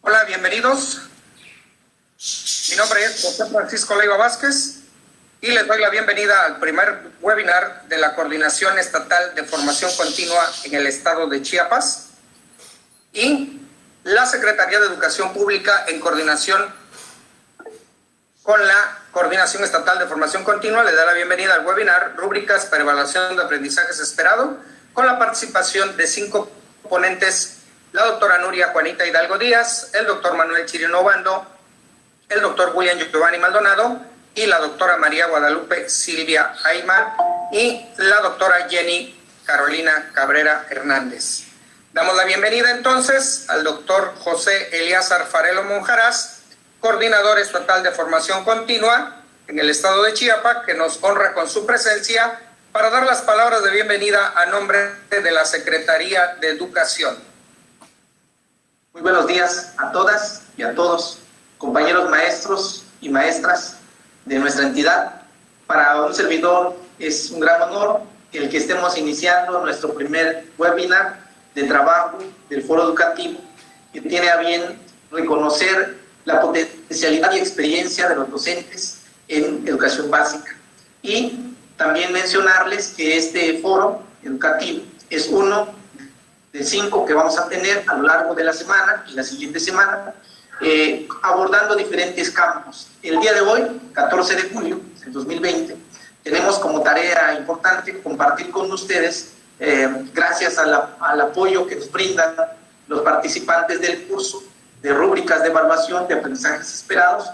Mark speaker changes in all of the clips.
Speaker 1: Hola, bienvenidos. Mi nombre es José Francisco Leiva Vázquez y les doy la bienvenida al primer webinar de la Coordinación Estatal de Formación Continua en el Estado de Chiapas y la Secretaría de Educación Pública en coordinación con la Coordinación Estatal de Formación Continua. Le da la bienvenida al webinar Rúbricas para Evaluación de Aprendizajes Esperado, con la participación de 5 ponentes: la doctora Nuria Juanita Hidalgo Díaz, el doctor Manuel Chirino Obando, el doctor William Giovanni Maldonado y la doctora María Guadalupe Silvia Ayma y la doctora Jenny Carolina Cabrera Hernández. Damos la bienvenida entonces al doctor José Eliazar Farelo Monjaraz, coordinador estatal de formación continua en el estado de Chiapas, que nos honra con su presencia para dar las palabras de bienvenida a nombre de la Secretaría de Educación.
Speaker 2: Muy buenos días a todas y a todos, compañeros maestros y maestras de nuestra entidad. Para un servidor es un gran honor el que estemos iniciando nuestro primer webinar de trabajo del Foro Educativo, que tiene a bien reconocer la potencialidad y experiencia de los docentes en educación básica. Y también mencionarles que este foro educativo es uno de 5 que vamos a tener a lo largo de la semana y la siguiente semana, abordando diferentes campos. El día de hoy, 14 de julio del 2020, tenemos como tarea importante compartir con ustedes, gracias al apoyo que nos brindan los participantes del curso de rúbricas de evaluación de aprendizajes esperados,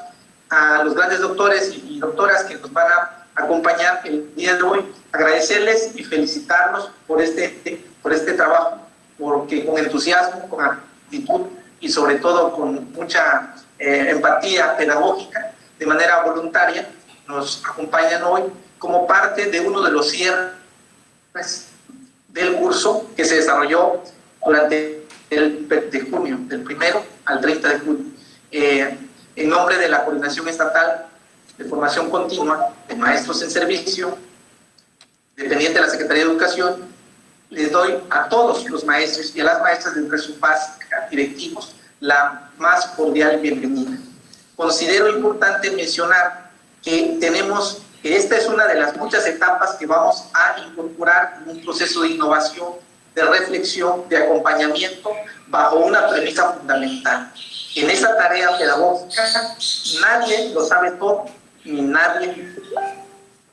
Speaker 2: a los grandes doctores y doctoras que nos van a acompañar el día de hoy, agradecerles y felicitarlos por este trabajo, porque con entusiasmo, con actitud y sobre todo con mucha empatía pedagógica, de manera voluntaria, nos acompañan hoy como parte de uno de los cierres del curso que se desarrolló durante el de junio, del 1 al 30 de junio. En nombre de la Coordinación Estatal de Formación Continua de Maestros en Servicio, dependiente de la Secretaría de Educación, les doy a todos los maestros y a las maestras de educación básica, directivos, la más cordial bienvenida. Considero importante mencionar que esta es una de las muchas etapas que vamos a incorporar en un proceso de innovación, de reflexión, de acompañamiento, bajo una premisa fundamental. En esta tarea pedagógica, nadie lo sabe todo, ni nadie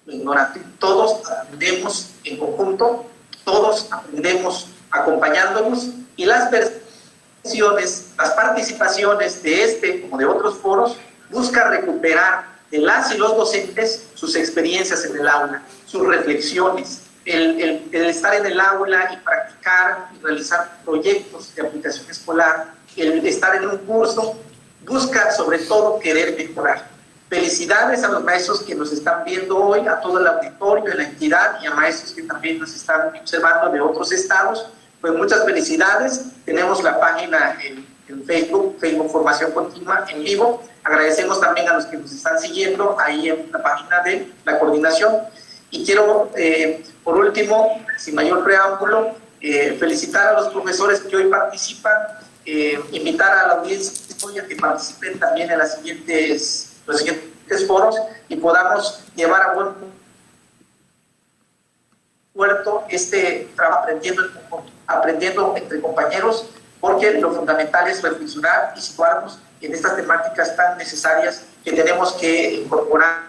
Speaker 2: lo ignora. Todos aprendemos en conjunto, todos aprendemos acompañándonos, y las versiones, las participaciones de este como de otros foros buscan recuperar de las y los docentes sus experiencias en el aula, sus reflexiones, el estar en el aula y practicar y realizar proyectos de aplicación escolar, el estar en un curso, busca sobre todo querer mejorar. Felicidades a los maestros que nos están viendo hoy, a todo el auditorio de la entidad y a maestros que también nos están observando de otros estados. Pues muchas felicidades. Tenemos la página en Facebook Formación Continua en vivo. Agradecemos también a los que nos están siguiendo ahí en la página de la coordinación. Y quiero, por último, sin mayor preámbulo, felicitar a los profesores que hoy participan, invitar a la audiencia a que participen también en los siguientes foros y podamos llevar a buen puerto este trabajo aprendiendo entre compañeros, porque lo fundamental es reflexionar y situarnos en estas temáticas tan necesarias que tenemos que incorporar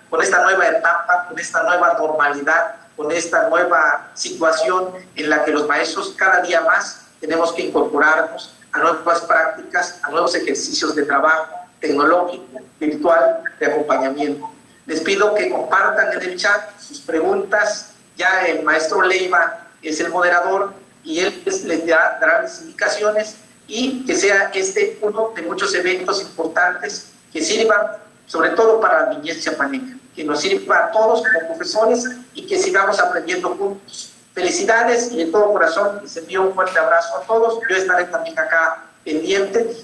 Speaker 2: con esta nueva etapa, con esta nueva normalidad, con esta nueva situación en la que los maestros cada día más tenemos que incorporarnos a nuevas prácticas, a nuevos ejercicios de trabajo tecnológico, virtual, de acompañamiento. Les pido que compartan en el chat sus preguntas. Ya el maestro Leiva es el moderador y él les dará las indicaciones, y que sea este uno de muchos eventos importantes que sirvan sobre todo para la niñez chiapaneca, que nos sirva a todos como profesores y que sigamos aprendiendo juntos. Felicidades, y de todo corazón les envío un fuerte abrazo a todos. Yo estaré también acá pendiente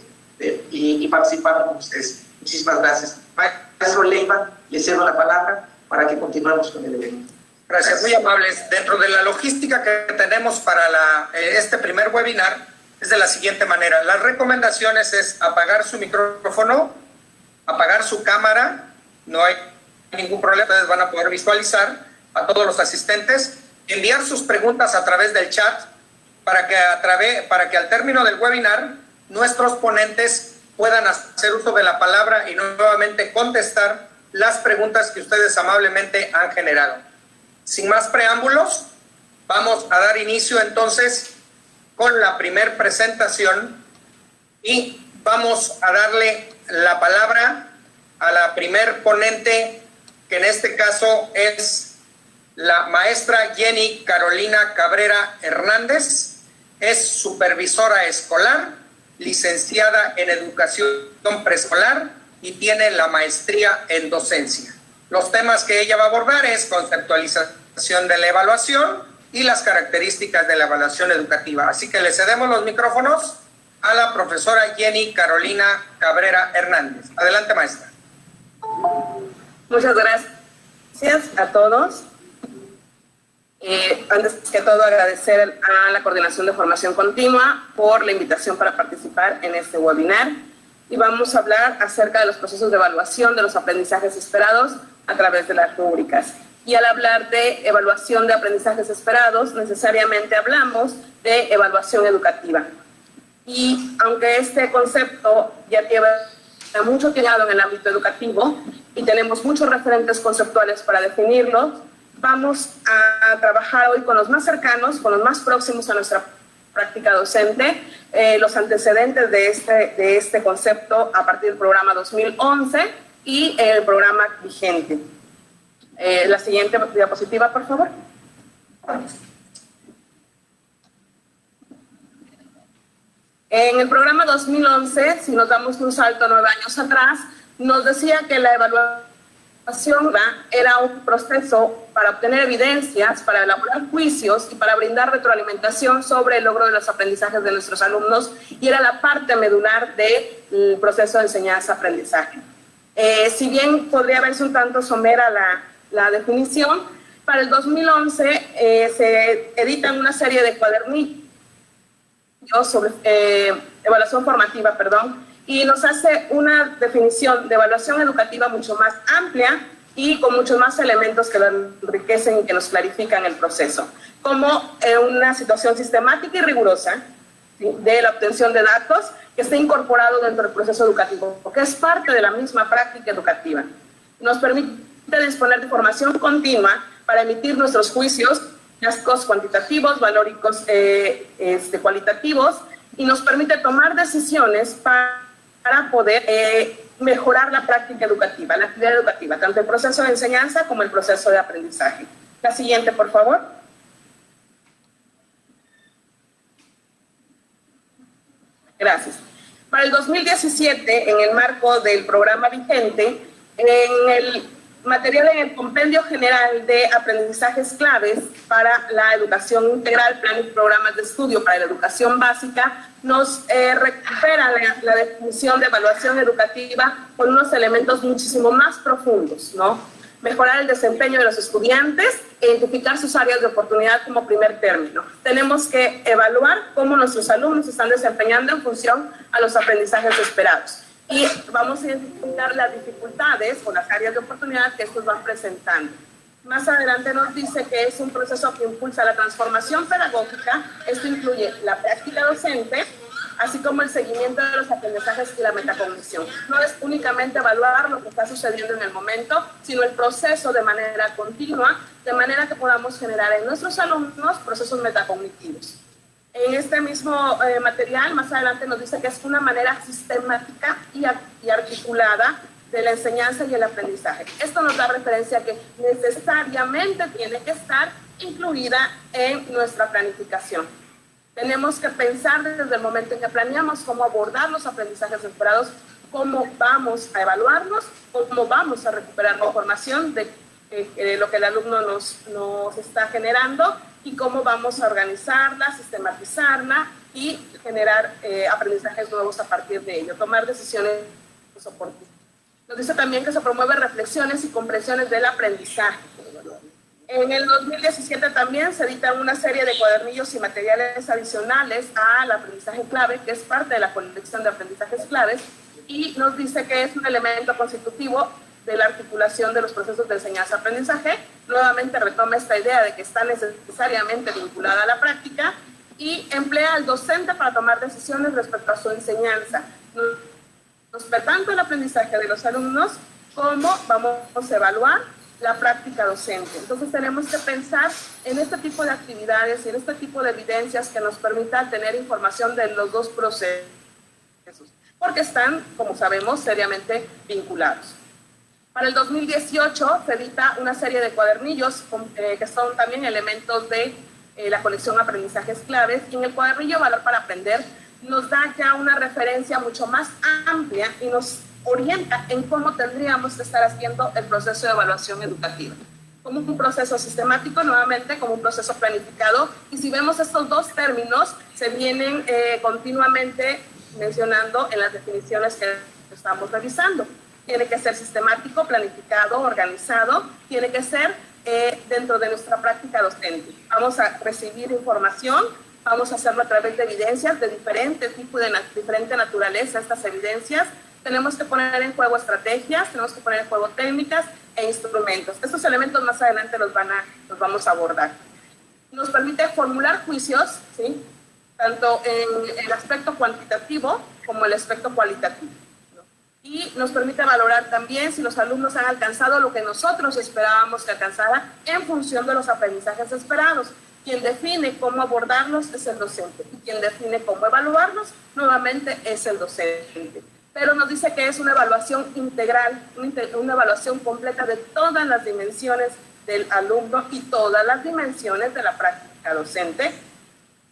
Speaker 2: y participando con ustedes. Muchísimas gracias. Maestro Leiva, le cedo la palabra para que continuemos con el evento.
Speaker 1: Gracias, muy amables. Dentro de la logística que tenemos para este primer webinar es de la siguiente manera. Las recomendaciones es apagar su micrófono, apagar su cámara, no hay ningún problema, ustedes van a poder visualizar a todos los asistentes, enviar sus preguntas a través del chat para que al término del webinar nuestros ponentes puedan hacer uso de la palabra y nuevamente contestar las preguntas que ustedes amablemente han generado. Sin más preámbulos, vamos a dar inicio entonces con la primer presentación y vamos a darle la palabra a la primer ponente, que en este caso es la maestra Jenny Carolina Cabrera Hernández. Es supervisora escolar, licenciada en educación preescolar y tiene la maestría en docencia. Los temas que ella va a abordar es conceptualización de la evaluación y las características de la evaluación educativa. Así que le cedemos los micrófonos a la profesora Jenny Carolina Cabrera Hernández. Adelante, maestra.
Speaker 3: Muchas gracias a todos. Antes que todo, agradecer a la Coordinación de Formación Continua por la invitación para participar en este webinar. Y vamos a hablar acerca de los procesos de evaluación de los aprendizajes esperados a través de las rúbricas. Y al hablar de evaluación de aprendizajes esperados, necesariamente hablamos de evaluación educativa. Y aunque este concepto ya lleva mucho tiempo en el ámbito educativo y tenemos muchos referentes conceptuales para definirlo, vamos a trabajar hoy con los más cercanos, con los más próximos a nuestra práctica docente, los antecedentes de este concepto a partir del programa 2011 y el programa vigente. La siguiente diapositiva, por favor. En el programa 2011, si nos damos un salto 9 años atrás, nos decía que la evaluación era un proceso para obtener evidencias, para elaborar juicios y para brindar retroalimentación sobre el logro de los aprendizajes de nuestros alumnos, y era la parte medular del proceso de enseñanza-aprendizaje. Si bien podría verse un tanto somera la definición, para el 2011 se editan una serie de cuadernillos sobre evaluación formativa, y nos hace una definición de evaluación educativa mucho más amplia y con muchos más elementos que lo enriquecen y que nos clarifican el proceso, como una situación sistemática y rigurosa, ¿sí?, de la obtención de datos que esté incorporado dentro del proceso educativo, porque es parte de la misma práctica educativa. Nos permite disponer de información continua para emitir nuestros juicios, hallazgos cuantitativos, valóricos, cualitativos, y nos permite tomar decisiones para poder mejorar la práctica educativa, la actividad educativa, tanto el proceso de enseñanza como el proceso de aprendizaje. La siguiente, por favor. Gracias. Para el 2017, en el marco del programa vigente, en el material en el Compendio General de Aprendizajes Claves para la Educación Integral, Plan y Programas de Estudio para la Educación Básica, nos recupera la definición de evaluación educativa con unos elementos muchísimo más profundos, ¿no? mejorar el desempeño de los estudiantes e identificar sus áreas de oportunidad como primer término. Tenemos que evaluar cómo nuestros alumnos se están desempeñando en función a los aprendizajes esperados. Y vamos a identificar las dificultades o las áreas de oportunidad que estos van presentando. Más adelante nos dice que es un proceso que impulsa la transformación pedagógica. Esto incluye la práctica docente, así como el seguimiento de los aprendizajes y la metacognición. No es únicamente evaluar lo que está sucediendo en el momento, sino el proceso de manera continua, de manera que podamos generar en nuestros alumnos procesos metacognitivos. En este mismo material, más adelante nos dice que es una manera sistemática y articulada de la enseñanza y el aprendizaje. Esto nos da referencia a que necesariamente tiene que estar incluida en nuestra planificación. Tenemos que pensar desde el momento en que planeamos cómo abordar los aprendizajes esperados, cómo vamos a evaluarlos, cómo vamos a recuperar la información de lo que el alumno nos está generando y cómo vamos a organizarla, sistematizarla y generar aprendizajes nuevos a partir de ello, tomar decisiones oportunas. Nos dice también que se promueven reflexiones y comprensiones del aprendizaje. En el 2017 también se editan una serie de cuadernillos y materiales adicionales al aprendizaje clave, que es parte de la colección de aprendizajes claves, y nos dice que es un elemento constitutivo de la articulación de los procesos de enseñanza-aprendizaje. Nuevamente retoma esta idea de que está necesariamente vinculada a la práctica y emplea al docente para tomar decisiones respecto a su enseñanza. Tanto el aprendizaje de los alumnos como vamos a evaluar la práctica docente. Entonces tenemos que pensar en este tipo de actividades y en este tipo de evidencias que nos permitan tener información de los dos procesos, porque están, como sabemos, seriamente vinculados. Para el 2018 se edita una serie de cuadernillos que son también elementos de la colección Aprendizajes Claves, y en el cuadernillo Valor para Aprender nos da ya una referencia mucho más amplia y nos orienta en cómo tendríamos que estar haciendo el proceso de evaluación educativa. Como un proceso sistemático, nuevamente como un proceso planificado, y si vemos estos dos términos, se vienen continuamente mencionando en las definiciones que estamos revisando. Tiene que ser sistemático, planificado, organizado, tiene que ser dentro de nuestra práctica docente. Vamos a recibir información, vamos a hacerlo a través de evidencias de diferente tipo, de diferente naturaleza, estas evidencias. Tenemos que poner en juego estrategias, tenemos que poner en juego técnicas e instrumentos. Estos elementos más adelante los vamos a abordar. Nos permite formular juicios, ¿sí?, tanto en el aspecto cuantitativo como el aspecto cualitativo, ¿no? Y nos permite valorar también si los alumnos han alcanzado lo que nosotros esperábamos que alcanzaran en función de los aprendizajes esperados. Quien define cómo abordarlos es el docente, y quien define cómo evaluarlos nuevamente es el docente. Pero nos dice que es una evaluación integral, una evaluación completa de todas las dimensiones del alumno y todas las dimensiones de la práctica docente,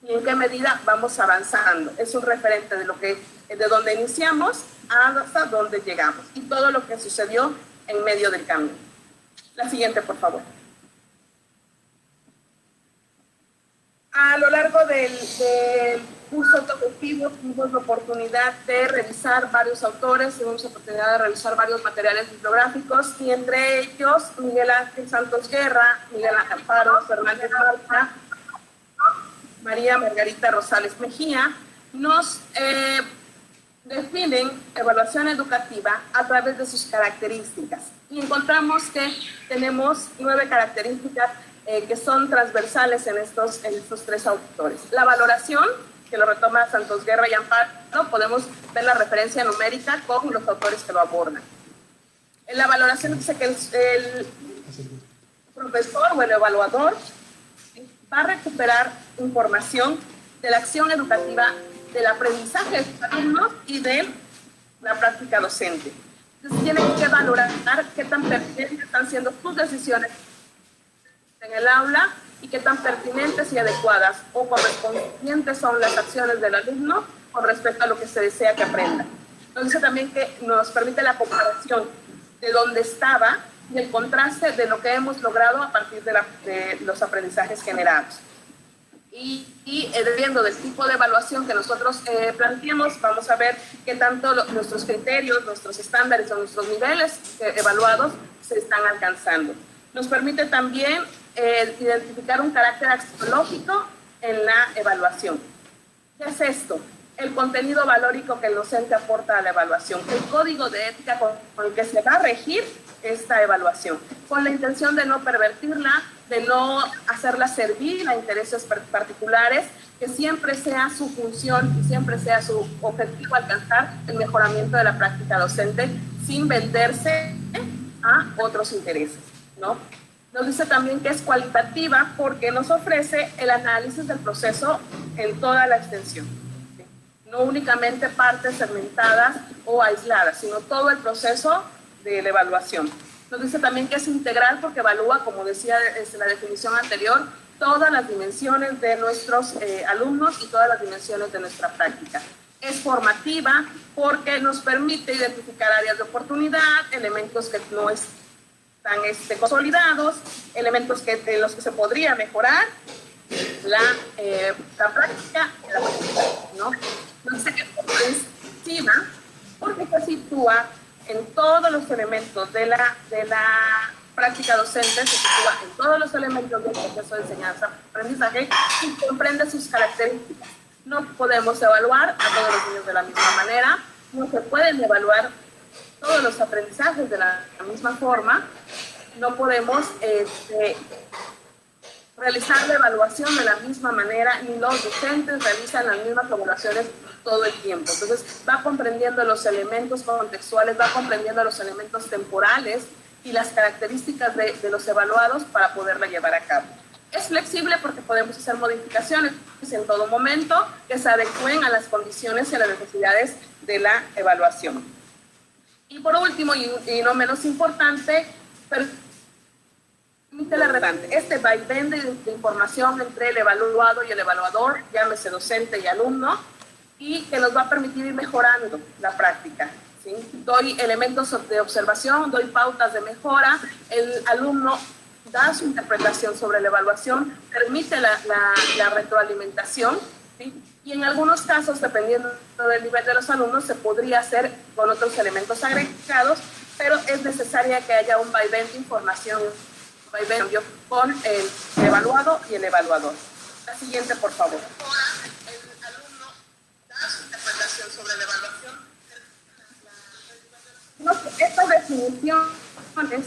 Speaker 3: y en qué medida vamos avanzando. Es un referente de donde iniciamos hasta donde llegamos y todo lo que sucedió en medio del camino. La siguiente, por favor. A lo largo del curso autogestivo tuvimos la oportunidad de revisar varios autores, tuvimos la oportunidad de revisar varios materiales bibliográficos, y entre ellos Miguel Ángel Santos Guerra, Miguel Amparo Fernández Marta, María Margarita Rosales Mejía, nos definen evaluación educativa a través de sus características. Y encontramos que tenemos 9 características que son transversales en estos tres autores. La valoración, que lo retoma Santos Guerra y Amparo, podemos ver la referencia numérica con los autores que lo abordan. En la valoración dice que el profesor o el evaluador va a recuperar información de la acción educativa, del aprendizaje de sus alumnos y de la práctica docente. Entonces tienen que valorar qué tan pertinentes están siendo sus decisiones en el aula y qué tan pertinentes y adecuadas o correspondientes son las acciones del alumno con respecto a lo que se desea que aprenda. Entonces también que nos permite la comparación de dónde estaba y el contraste de lo que hemos logrado a partir de los aprendizajes generados. Dependiendo del tipo de evaluación que nosotros planteemos, vamos a ver qué tanto nuestros criterios, nuestros estándares o nuestros niveles evaluados se están alcanzando. Nos permite también identificar un carácter axiológico en la evaluación. ¿Qué es esto? El contenido valórico que el docente aporta a la evaluación, el código de ética con el que se va a regir esta evaluación, con la intención de no pervertirla, de no hacerla servir a intereses particulares, que siempre sea su función y siempre sea su objetivo alcanzar el mejoramiento de la práctica docente sin venderse a otros intereses, ¿no? Nos dice también que es cualitativa porque nos ofrece el análisis del proceso en toda la extensión, ¿sí? No únicamente partes segmentadas o aisladas, sino todo el proceso de la evaluación. Nos dice también que es integral porque evalúa, como decía en la definición anterior, todas las dimensiones de nuestros alumnos y todas las dimensiones de nuestra práctica. Es formativa porque nos permite identificar áreas de oportunidad, elementos que no están consolidados, elementos en los que se podría mejorar la práctica, ¿no? Nos dice que es comprensiva porque se sitúa en todos los elementos de la práctica docente, se sitúa en todos los elementos del proceso de enseñanza-aprendizaje y comprende sus características. No podemos evaluar a todos los niños de la misma manera, no se pueden evaluar todos los aprendizajes de la misma forma, no podemos realizar la evaluación de la misma manera, ni los docentes realizan las mismas evaluaciones todo el tiempo. Entonces va comprendiendo los elementos contextuales, va comprendiendo los elementos temporales y las características de los evaluados para poderla llevar a cabo. Es flexible porque podemos hacer modificaciones en todo momento que se adecúen a las condiciones y a las necesidades de la evaluación. Y por último, y no menos importante, permite la redundante. Este vaivén de información entre el evaluado y el evaluador, llámese docente y alumno, y que nos va a permitir ir mejorando la práctica, ¿sí? Doy elementos de observación, doy pautas de mejora, el alumno da su interpretación sobre la evaluación, permite la retroalimentación, ¿sí? Y en algunos casos, dependiendo del nivel de los alumnos, se podría hacer con otros elementos agregados, pero es necesaria que haya un vaivén de información, un vaivén con el evaluado y el evaluador. La siguiente, por favor. El alumno da su interpretación sobre la evaluación. Estas definiciones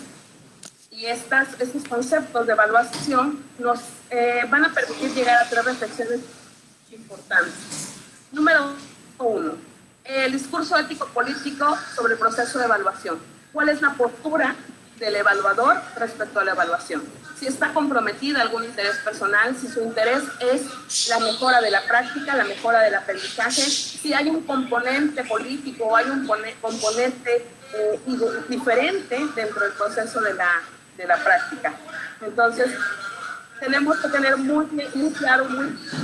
Speaker 3: y estos conceptos de evaluación nos van a permitir llegar a 3 reflexiones importantes. Número 1, el discurso ético-político sobre el proceso de evaluación. ¿Cuál es la postura del evaluador respecto a la evaluación? Si está comprometida algún interés personal, si su interés es la mejora de la práctica, la mejora del aprendizaje, si hay un componente político o hay un componente diferente dentro del proceso de la práctica. Entonces, tenemos que tener muy claro,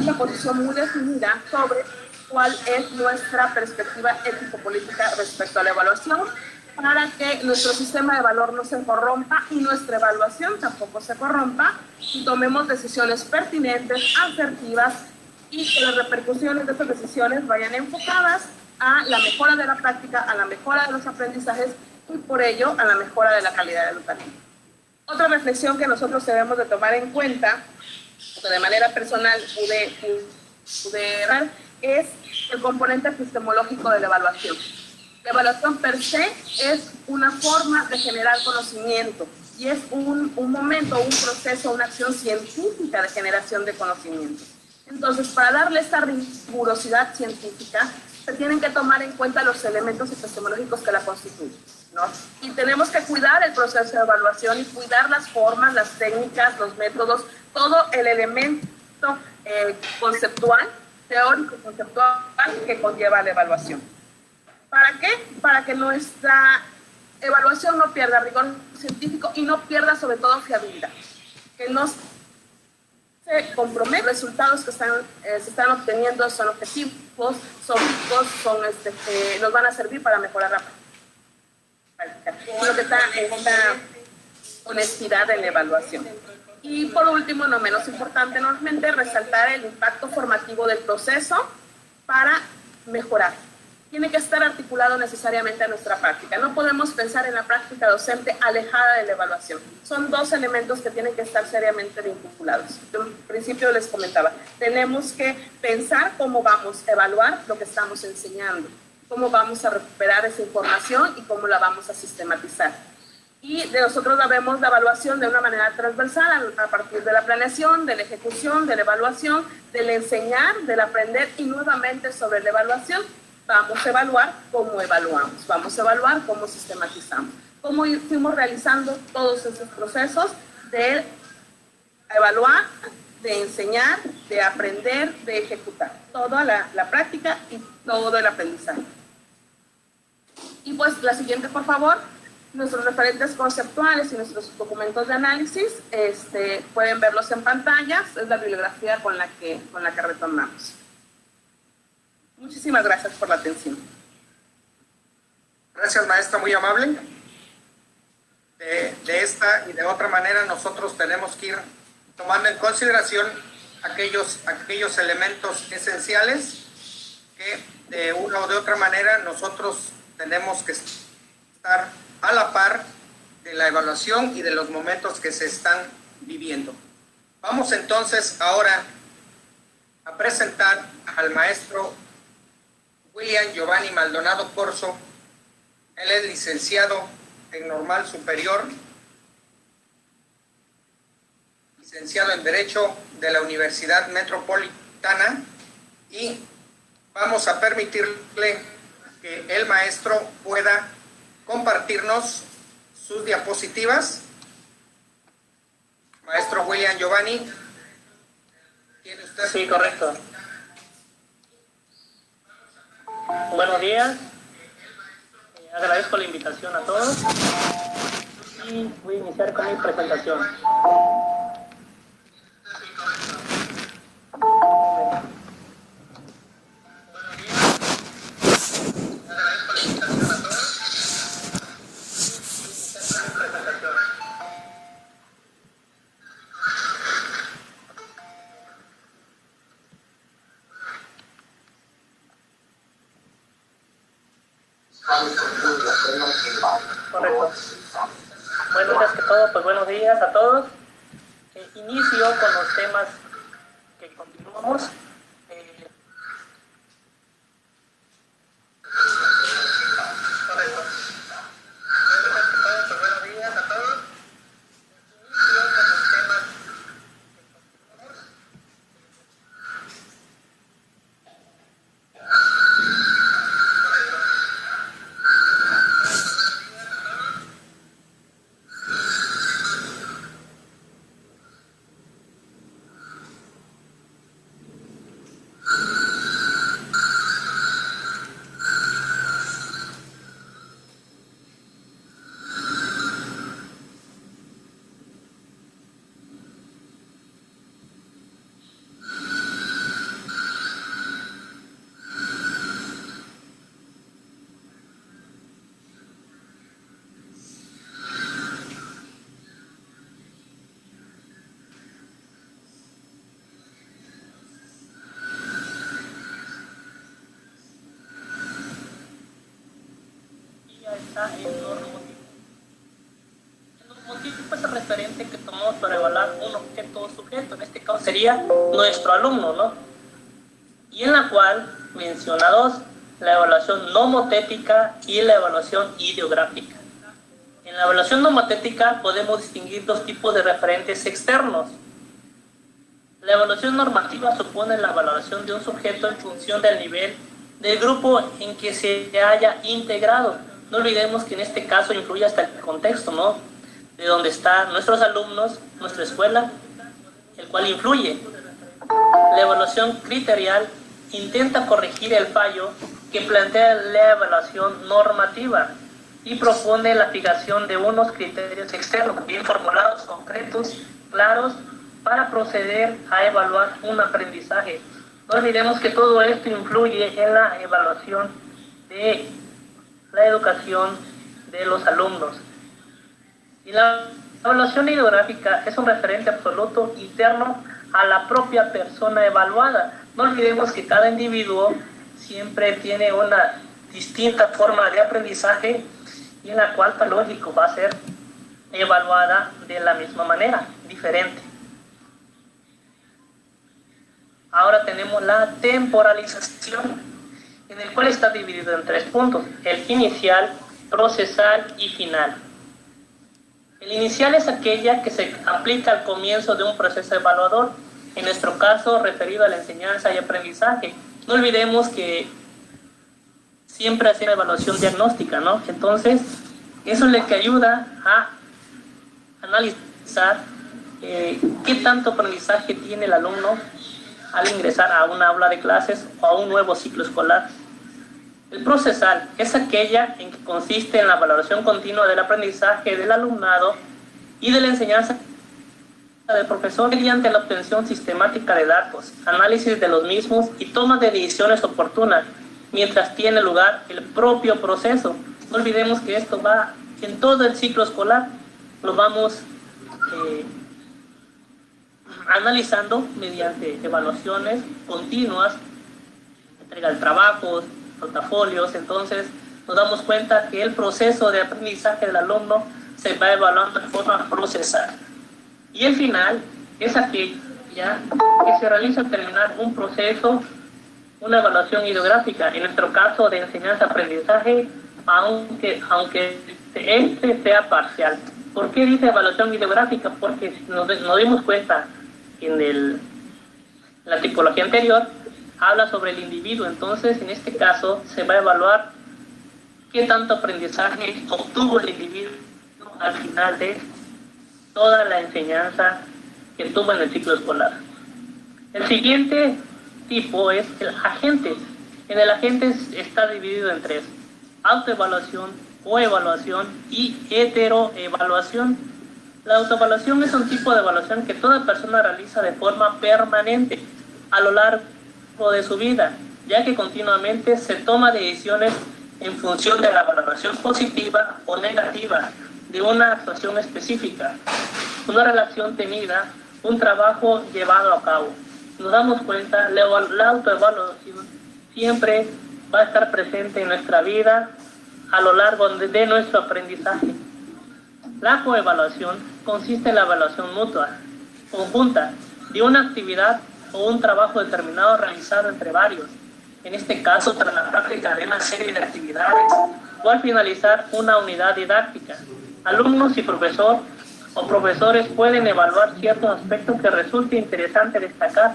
Speaker 3: una posición muy definida sobre cuál es nuestra perspectiva ético-política respecto a la evaluación, para que nuestro sistema de valor no se corrompa y nuestra evaluación tampoco se corrompa y tomemos decisiones pertinentes, asertivas y que las repercusiones de esas decisiones vayan enfocadas a la mejora de la práctica, a la mejora de los aprendizajes y por ello a la mejora de la calidad educativa. Otra reflexión que nosotros debemos de tomar en cuenta, que de manera personal pude dar, es el componente epistemológico de la evaluación. La evaluación per se es una forma de generar conocimiento y es un momento, un proceso, una acción científica de generación de conocimiento. Entonces, para darle esta rigurosidad científica, se tienen que tomar en cuenta los elementos epistemológicos que la constituyen, ¿no? Y tenemos que cuidar el proceso de evaluación y cuidar las formas, las técnicas, los métodos, todo el elemento conceptual, teórico, conceptual que conlleva la evaluación. ¿Para qué? Para que nuestra evaluación no pierda rigor científico y no pierda sobre todo fiabilidad. Que no se comprometen los resultados que se están obteniendo, son objetivos, son ricos, nos van a servir para mejorar la práctica. Lo que está en esta honestidad en la evaluación. Y por último, no menos importante, normalmente resaltar el impacto formativo del proceso para mejorar. Tiene que estar articulado necesariamente a nuestra práctica. No podemos pensar en la práctica docente alejada de la evaluación. Son dos elementos que tienen que estar seriamente vinculados. Yo al principio les comentaba, tenemos que pensar cómo vamos a evaluar lo que estamos enseñando, cómo vamos a recuperar esa información y cómo la vamos a sistematizar. Y nosotros vemos la evaluación de una manera transversal a partir de la planeación, de la ejecución, de la evaluación, del enseñar, del aprender y nuevamente sobre la evaluación. Vamos a evaluar cómo evaluamos, vamos a evaluar cómo sistematizamos, cómo fuimos realizando todos esos procesos de evaluar, de enseñar, de aprender, de ejecutar. Toda la práctica y todo el aprendizaje. Y pues la siguiente, por favor. Nuestros referentes conceptuales y nuestros documentos de análisis pueden verlos en pantallas. Es la bibliografía con la que retomamos. Muchísimas gracias por la atención.
Speaker 1: Gracias, maestra, muy amable. De esta y de otra manera nosotros tenemos que ir tomando en consideración aquellos elementos esenciales que de una o de otra manera nosotros tenemos que estar a la par de la evaluación y de los momentos que se están viviendo. Vamos entonces ahora a presentar al maestro William Giovanni Maldonado Corzo. Él es licenciado en Normal Superior, licenciado en Derecho de la Universidad Metropolitana, y vamos a permitirle que el maestro pueda compartirnos sus diapositivas. Maestro William Giovanni, ¿tiene usted?
Speaker 4: Sí, correcto. Buenos días. Agradezco la invitación a todos y voy a iniciar con mi presentación. Correcto. Bueno, antes que todo, pues buenos días a todos. Inicio con los temas que continuamos. Correcto. Antes que todo, pues buenos días a todos. Inicio con los temas que continuamos. Está en normotipo. El normotipo es el referente que tomamos para evaluar un objeto o sujeto, en este caso sería nuestro alumno, ¿no? Y en la cual menciona dos: la evaluación nomotética y la evaluación ideográfica. En la evaluación nomotética podemos distinguir dos tipos de referentes externos. La evaluación normativa supone la valoración de un sujeto en función del nivel del grupo en que se haya integrado. No olvidemos que en este caso influye hasta el contexto, ¿no? De donde están nuestros alumnos, nuestra escuela, el cual influye. La evaluación criterial intenta corregir el fallo que plantea la evaluación normativa y propone la fijación de unos criterios externos, bien formulados, concretos, claros, para proceder a evaluar un aprendizaje. No olvidemos que todo esto influye en la evaluación de la educación de los alumnos. Y la evaluación ideográfica es un referente absoluto interno a la propia persona evaluada. No olvidemos que cada individuo siempre tiene una distinta forma de aprendizaje y en la cual, lógico, va a ser evaluada de la misma manera, diferente. Ahora tenemos la temporalización, en el cual está dividido en 3 puntos: el inicial, procesal y final. El inicial es aquella que se aplica al comienzo de un proceso evaluador, en nuestro caso referido a la enseñanza y aprendizaje. No olvidemos que siempre hace una evaluación diagnóstica, ¿no? Entonces, eso es lo que ayuda a analizar qué tanto aprendizaje tiene el alumno al ingresar a una aula de clases o a un nuevo ciclo escolar. El procesal es aquella en que consiste en la valoración continua del aprendizaje del alumnado y de la enseñanza del profesor mediante la obtención sistemática de datos, análisis de los mismos y toma de decisiones oportunas mientras tiene lugar el propio proceso. No olvidemos que esto va en todo el ciclo escolar, lo vamos analizando mediante evaluaciones continuas, entrega de trabajos, portafolios. Entonces nos damos cuenta que el proceso de aprendizaje del alumno se va evaluando de forma procesal. Y el final es aquella que se realiza al terminar un proceso, una evaluación ideográfica, en nuestro caso de enseñanza-aprendizaje, aunque este sea parcial. ¿Por qué dice evaluación ideográfica? Porque nos dimos cuenta en la tipología anterior, habla sobre el individuo. Entonces, en este caso, se va a evaluar qué tanto aprendizaje obtuvo el individuo al final de toda la enseñanza que tuvo en el ciclo escolar. El siguiente tipo es el agente. En el agente está dividido en 3: autoevaluación, coevaluación y heteroevaluación. La autoevaluación es un tipo de evaluación que toda persona realiza de forma permanente a lo largo de su vida, ya que continuamente se toma decisiones en función de la valoración positiva o negativa de una actuación específica, una relación tenida, un trabajo llevado a cabo. Nos damos cuenta, la autoevaluación siempre va a estar presente en nuestra vida a lo largo de nuestro aprendizaje. La coevaluación consiste en la evaluación mutua, conjunta, de una actividad o un trabajo determinado realizado entre varios, en este caso tras la práctica de una serie de actividades o al finalizar una unidad didáctica. Alumnos y profesor o profesores pueden evaluar ciertos aspectos que resulte interesante destacar.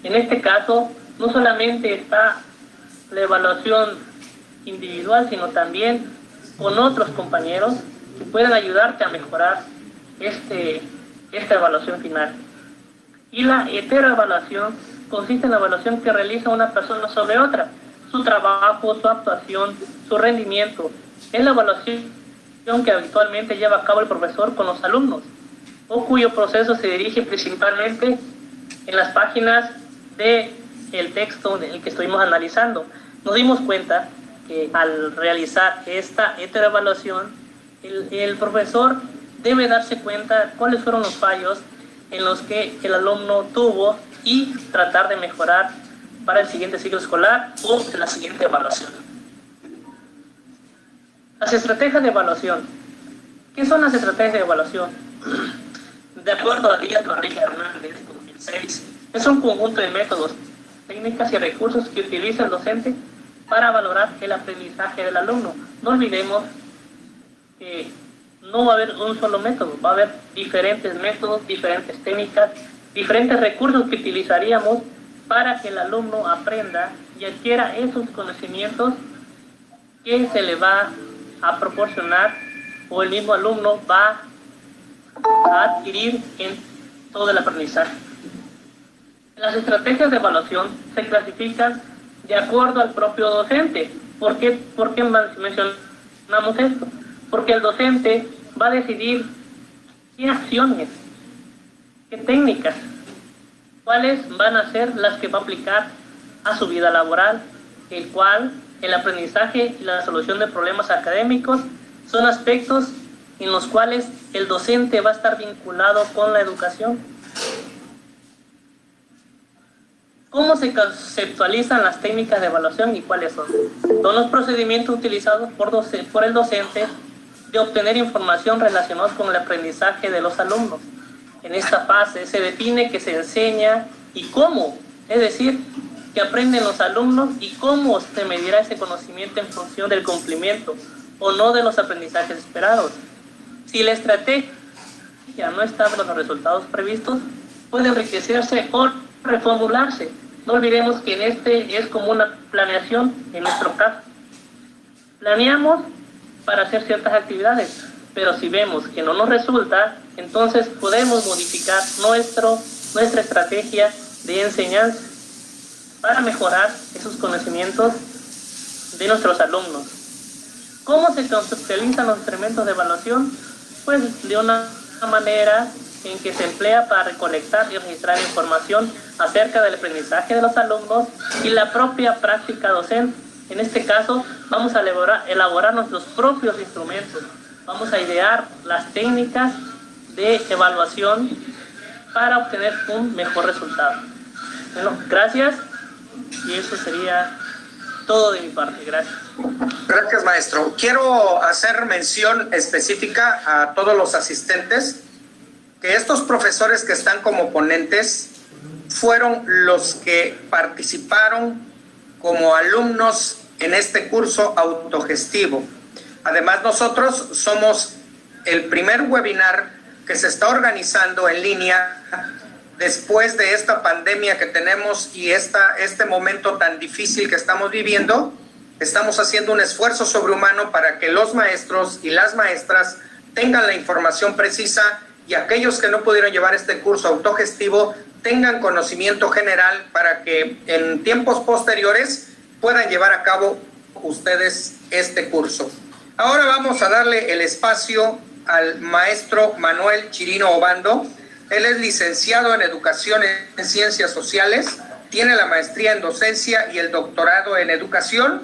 Speaker 4: En este caso, no solamente está la evaluación individual, sino también con otros compañeros que pueden ayudarte a mejorar esta evaluación final. Y la heteroevaluación consiste en la evaluación que realiza una persona sobre otra, su trabajo, su actuación, su rendimiento. Es la evaluación que habitualmente lleva a cabo el profesor con los alumnos, o cuyo proceso se dirige principalmente en las páginas del texto del que estuvimos analizando. Nos dimos cuenta que al realizar esta heteroevaluación, el profesor debe darse cuenta cuáles fueron los fallos en los que el alumno tuvo y tratar de mejorar para el siguiente ciclo escolar o la siguiente evaluación. Las estrategias de evaluación. ¿Qué son las estrategias de evaluación? De acuerdo a Díaz Barriga Hernández, 2006, es un conjunto de métodos, técnicas y recursos que utiliza el docente para valorar el aprendizaje del alumno. No olvidemos que no va a haber un solo método, va a haber diferentes métodos, diferentes técnicas, diferentes recursos que utilizaríamos para que el alumno aprenda y adquiera esos conocimientos que se le va a proporcionar o el mismo alumno va a adquirir en todo el aprendizaje. Las estrategias de evaluación se clasifican de acuerdo al propio docente. ¿Por qué mencionamos esto? Porque el docente va a decidir qué acciones, qué técnicas, cuáles van a ser las que va a aplicar a su vida laboral, el cual el aprendizaje y la solución de problemas académicos son aspectos en los cuales el docente va a estar vinculado con la educación. ¿Cómo se conceptualizan las técnicas de evaluación y cuáles son? Son los procedimientos utilizados por el docente de obtener información relacionada con el aprendizaje de los alumnos. En esta fase se define qué se enseña y cómo, es decir, que aprenden los alumnos y cómo se medirá ese conocimiento en función del cumplimiento o no de los aprendizajes esperados. Si la estrategia no establece los resultados previstos, puede enriquecerse o reformularse. No olvidemos que en este es como una planeación en nuestro caso. Planeamos para hacer ciertas actividades, pero si vemos que no nos resulta, entonces podemos modificar nuestra estrategia de enseñanza para mejorar esos conocimientos de nuestros alumnos. ¿Cómo se conceptualizan los instrumentos de evaluación? Pues de una manera en que se emplea para recolectar y registrar información acerca del aprendizaje de los alumnos y la propia práctica docente. En este caso, vamos a elaborar nuestros propios instrumentos. Vamos a idear las técnicas de evaluación para obtener un mejor resultado. Bueno, gracias. Y eso sería todo de mi parte. Gracias.
Speaker 1: Gracias, maestro. Quiero hacer mención específica a todos los asistentes que estos profesores que están como ponentes fueron los que participaron como alumnos en este curso autogestivo. Además, nosotros somos el primer webinar que se está organizando en línea después de esta pandemia que tenemos y este momento tan difícil que estamos viviendo. Estamos haciendo un esfuerzo sobrehumano para que los maestros y las maestras tengan la información precisa y aquellos que no pudieron llevar este curso autogestivo tengan conocimiento general para que en tiempos posteriores puedan llevar a cabo ustedes este curso. Ahora vamos a darle el espacio al maestro Manuel Chirino Obando. Él es licenciado en Educación en Ciencias Sociales, tiene la maestría en Docencia y el doctorado en Educación,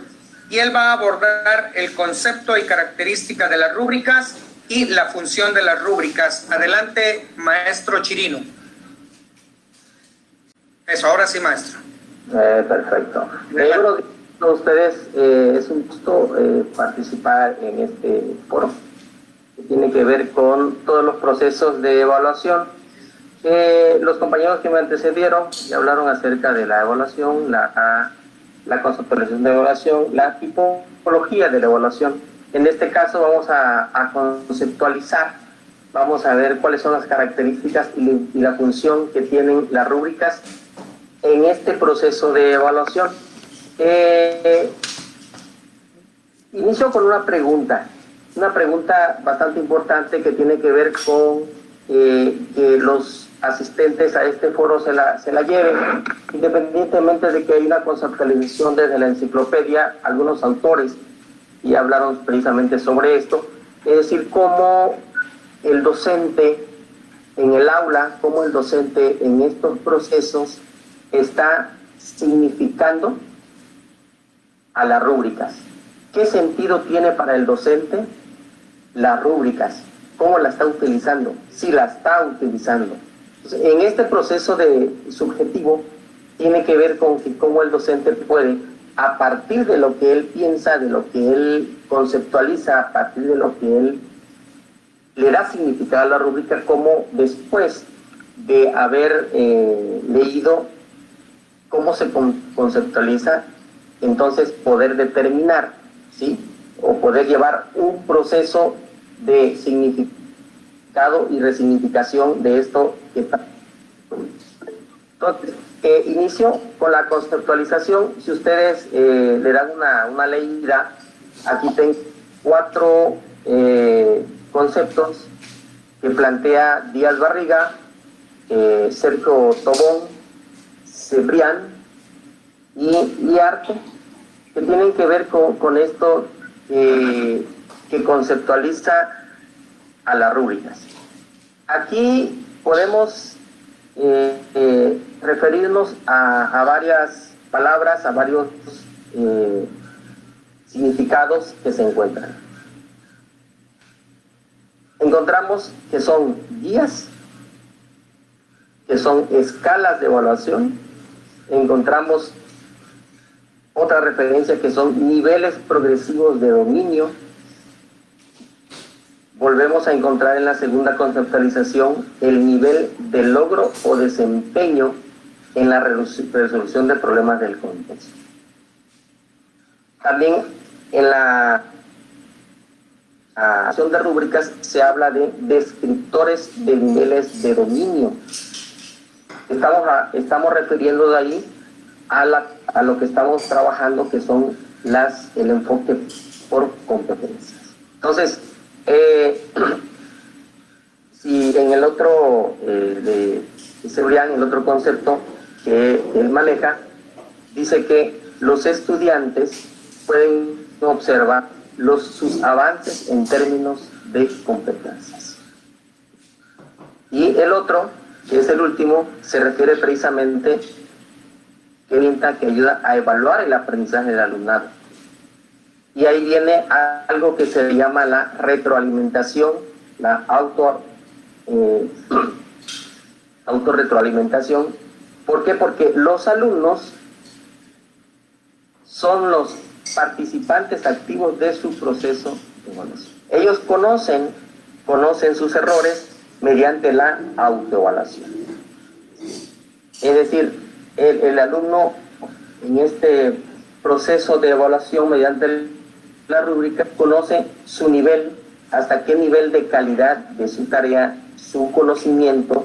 Speaker 1: y él va a abordar el concepto y característica de las rúbricas y la función de las rúbricas. Adelante, maestro Chirino. Eso, ahora sí, maestro.
Speaker 5: Perfecto. Buenos días a ustedes. Es un gusto participar en este foro que tiene que ver con todos los procesos de evaluación. Los compañeros que me antecedieron ya hablaron acerca de la evaluación, la conceptualización de evaluación, la tipología de la evaluación. En este caso vamos a conceptualizar, vamos a ver cuáles son las características y la función que tienen las rúbricas en este proceso de evaluación. Inicio con una pregunta bastante importante que tiene que ver con que los asistentes a este foro se la lleven, independientemente de que hay una conceptualización desde la enciclopedia. Algunos autores y hablaron precisamente sobre esto, es decir, cómo el docente en el aula, cómo el docente en estos procesos está significando a las rúbricas. ¿Qué sentido tiene para el docente las rúbricas? ¿Cómo la está utilizando? Si la está utilizando. Entonces, en este proceso de subjetivo tiene que ver con que cómo el docente puede, a partir de lo que él piensa, de lo que él conceptualiza, a partir de lo que él le da significado a la rúbrica, como después de haber leído cómo se conceptualiza, entonces poder determinar, ¿sí? O poder llevar un proceso de significado y resignificación de esto que está. Entonces, inicio con la conceptualización. Si ustedes le dan una leída, aquí tengo 4 conceptos que plantea Díaz Barriga, Sergio Tobón, Cebrián y Arte, que tienen que ver con esto que conceptualiza a las rúbricas. Aquí podemos referirnos a varias palabras, a varios significados que se encuentran. encontramos que son guías, que son escalas de evaluación, encontramos otra referencia que son niveles progresivos de dominio. Volvemos a encontrar en la segunda conceptualización el nivel de logro o desempeño en la resolución de problemas del contexto. También en la acción de rúbricas se habla de descriptores de niveles de dominio. Estamos refiriendo de ahí a lo que estamos trabajando, que son el enfoque por competencias. Entonces, si en el otro de seguridad, en el otro concepto que él maneja, dice que los estudiantes pueden observar sus avances en términos de competencias. Y el otro, que es el último, se refiere precisamente que ayuda a evaluar el aprendizaje del alumnado. Y ahí viene algo que se llama la retroalimentación, la autorretroalimentación. ¿Por qué? Porque los alumnos son los participantes activos de su proceso de evaluación. Ellos conocen sus errores mediante la autoevaluación. Es decir, el alumno en este proceso de evaluación mediante la rúbrica conoce su nivel, hasta qué nivel de calidad de su tarea, su conocimiento,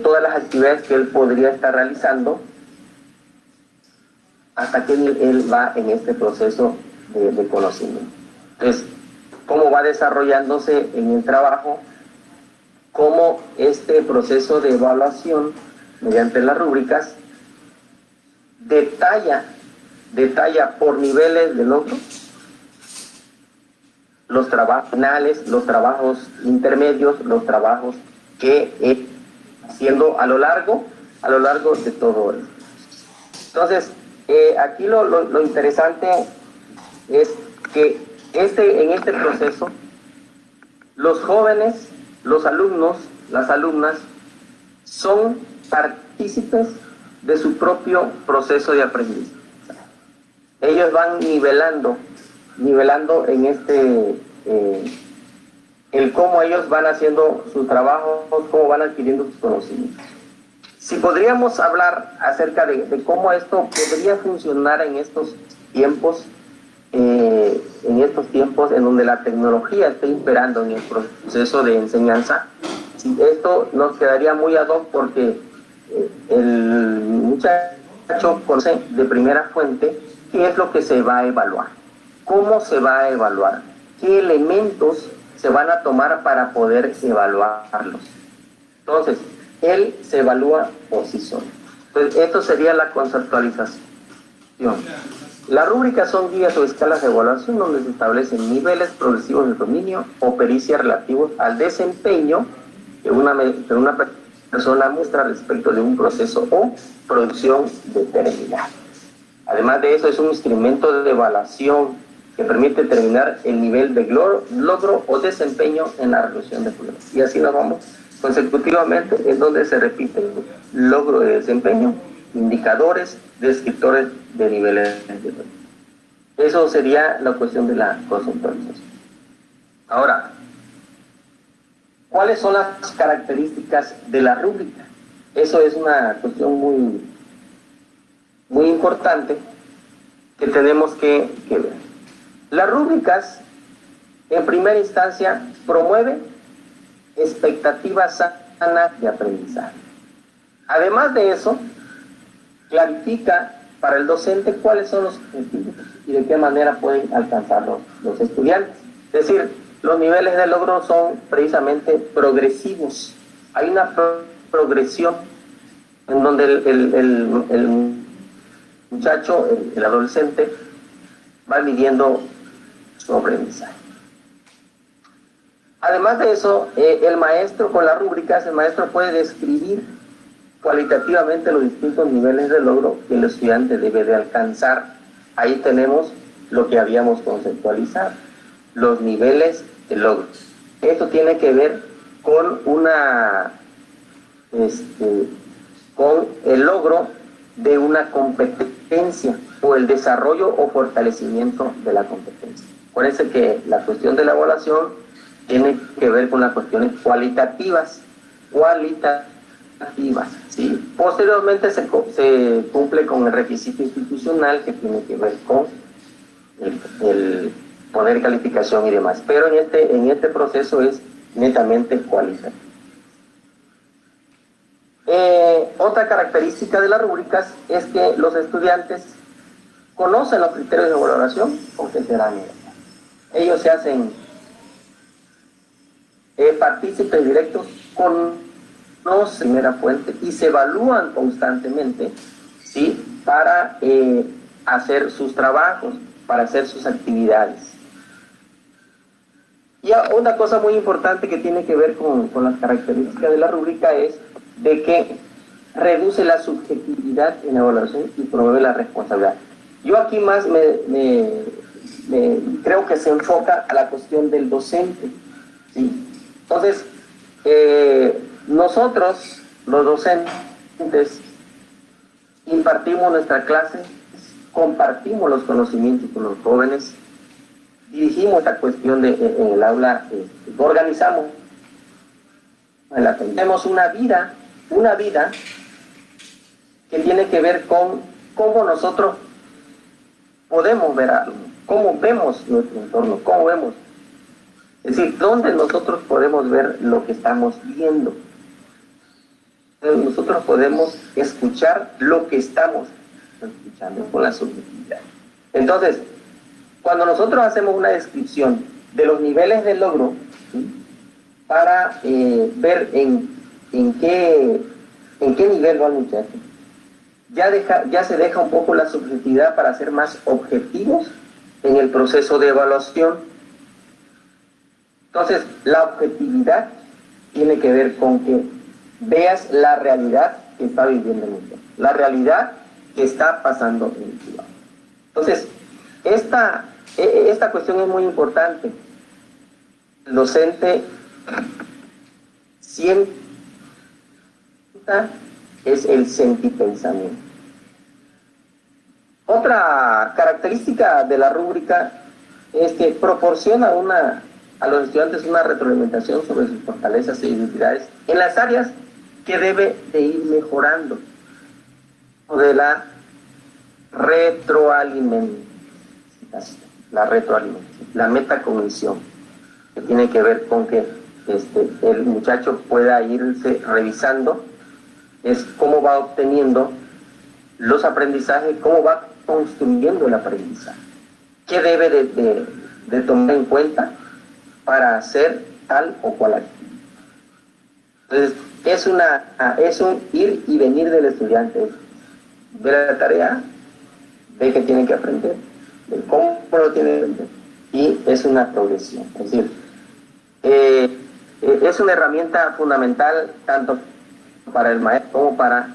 Speaker 5: todas las actividades que él podría estar realizando, hasta qué nivel él va en este proceso de conocimiento. Entonces, cómo va desarrollándose en el trabajo, cómo este proceso de evaluación mediante las rúbricas detalla por niveles de logro los trabajos finales, los trabajos intermedios, los trabajos que haciendo a lo largo de todo esto. Entonces, aquí lo interesante es que en este proceso los jóvenes, los alumnos, las alumnas son partícipes de su propio proceso de aprendizaje. Ellos van nivelando en el cómo ellos van haciendo sus trabajos, cómo van adquiriendo sus conocimientos. Si podríamos hablar acerca de cómo esto podría funcionar en estos tiempos en donde la tecnología está imperando en el proceso de enseñanza, esto nos quedaría muy ad hoc, porque el muchacho conoce de primera fuente qué es lo que se va a evaluar, cómo se va a evaluar, qué elementos se van a tomar para poder evaluarlos. Entonces, él se evalúa por sí solo. Entonces, esto sería la conceptualización. Las rúbricas son guías o escalas de evaluación donde se establecen niveles progresivos de dominio o pericia relativos al desempeño que una persona muestra respecto de un proceso o producción determinada. Además de eso, es un instrumento de evaluación que permite determinar el nivel de logro o desempeño en la resolución de problemas. Y así nos vamos consecutivamente, en donde se repite el logro de desempeño, indicadores, descriptores de niveles de dominio. Eso sería la cuestión de la conceptualización. Ahora, ¿cuáles son las características de la rúbrica? Eso es una cuestión muy importante que tenemos que ver. Las rúbricas, en primera instancia, promueven expectativas sanas de aprendizaje. Además de eso, clarifica para el docente cuáles son los objetivos y de qué manera pueden alcanzarlos los estudiantes. Es decir, los niveles de logro son precisamente progresivos. Hay una progresión en donde el muchacho, el adolescente, va midiendo su aprendizaje. Además de eso, el maestro, con las rúbricas, el maestro puede describir cualitativamente los distintos niveles de logro que el estudiante debe de alcanzar. Ahí tenemos lo que habíamos conceptualizado, los niveles de logro. esto tiene que ver con con el logro de una competencia o el desarrollo o fortalecimiento de la competencia. Por eso que la cuestión de la evaluación tiene que ver con las cuestiones cualitativas, ¿sí? Posteriormente se cumple con el requisito institucional que tiene que ver con el poner calificación y demás, pero en este proceso es netamente cualitativo. Otra característica de las rúbricas es que los estudiantes conocen los criterios de valoración contemporáneos. Ellos se hacen partícipes directos con primera fuente y se evalúan constantemente, ¿sí? Para hacer sus trabajos, para hacer sus actividades. Y una cosa muy importante que tiene que ver con las características de la rúbrica es de que reduce la subjetividad en la evaluación y promueve la responsabilidad. Yo aquí más creo que se enfoca a la cuestión del docente, ¿sí? Entonces, nosotros, los docentes, impartimos nuestra clase, compartimos los conocimientos con los jóvenes, dirigimos la cuestión en el aula, organizamos, tenemos una vida que tiene que ver con cómo nosotros podemos ver algo, cómo vemos nuestro entorno, cómo vemos, es decir, dónde nosotros podemos ver lo que estamos viendo. Nosotros podemos escuchar lo que estamos escuchando con la subjetividad. Entonces, cuando nosotros hacemos una descripción de los niveles de logro, ¿sí? Para ver en qué nivel va el muchacho, ya se deja un poco la subjetividad para ser más objetivos en el proceso de evaluación. Entonces, la objetividad tiene que ver con que veas la realidad que está viviendo el muchacho, la realidad que está pasando en el ciudad. Entonces, esta cuestión es muy importante. El docente sienta es el sentipensamiento. Otra característica de la rúbrica es que proporciona a los estudiantes una retroalimentación sobre sus fortalezas e debilidades en las áreas que debe de ir mejorando, de la retroalimentación, la metacognición, que tiene que ver con que el muchacho pueda irse revisando, es cómo va obteniendo los aprendizajes, cómo va construyendo el aprendizaje, qué debe de tomar en cuenta para hacer tal o cual actividad. Entonces, es un ir y venir del estudiante, ve la tarea, ve que tiene que aprender, ve cómo lo tiene que aprender, y es una progresión. Es decir, es una herramienta fundamental tanto para el maestro como para...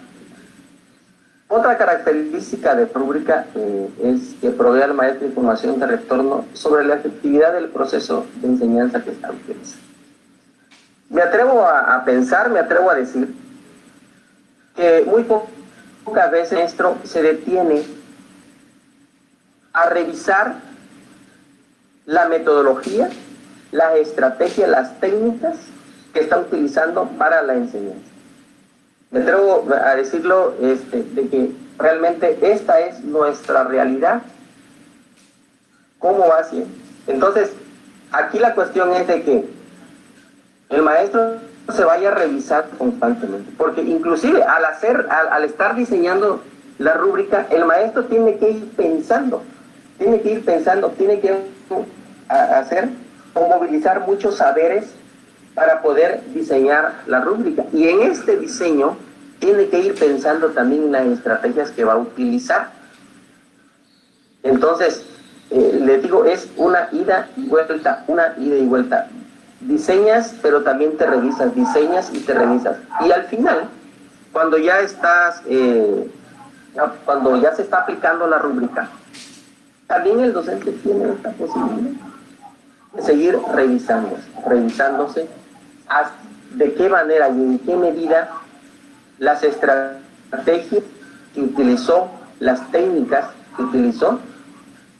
Speaker 5: Otra característica de rúbrica es que provee al maestro información de retorno sobre la efectividad del proceso de enseñanza que está utilizando. Me atrevo a pensar, me atrevo a decir que muy pocas veces el maestro se detiene a revisar la metodología, las estrategias, las técnicas que está utilizando para la enseñanza. Me atrevo a decirlo de que realmente esta es nuestra realidad. ¿Cómo va así? Entonces, aquí la cuestión es de que el maestro se vaya a revisar constantemente, porque inclusive al estar diseñando la rúbrica, el maestro tiene que ir pensando, tiene que hacer o movilizar muchos saberes para poder diseñar la rúbrica. Y en este diseño tiene que ir pensando también en las estrategias que va a utilizar. Entonces, les digo, es una ida y vuelta. Diseñas, pero también te revisas, diseñas y te revisas. Y al final, cuando ya se está aplicando la rúbrica, también el docente tiene esta posibilidad de seguir revisando. revisándose de qué manera y en qué medida las estrategias que utilizó, las técnicas que utilizó,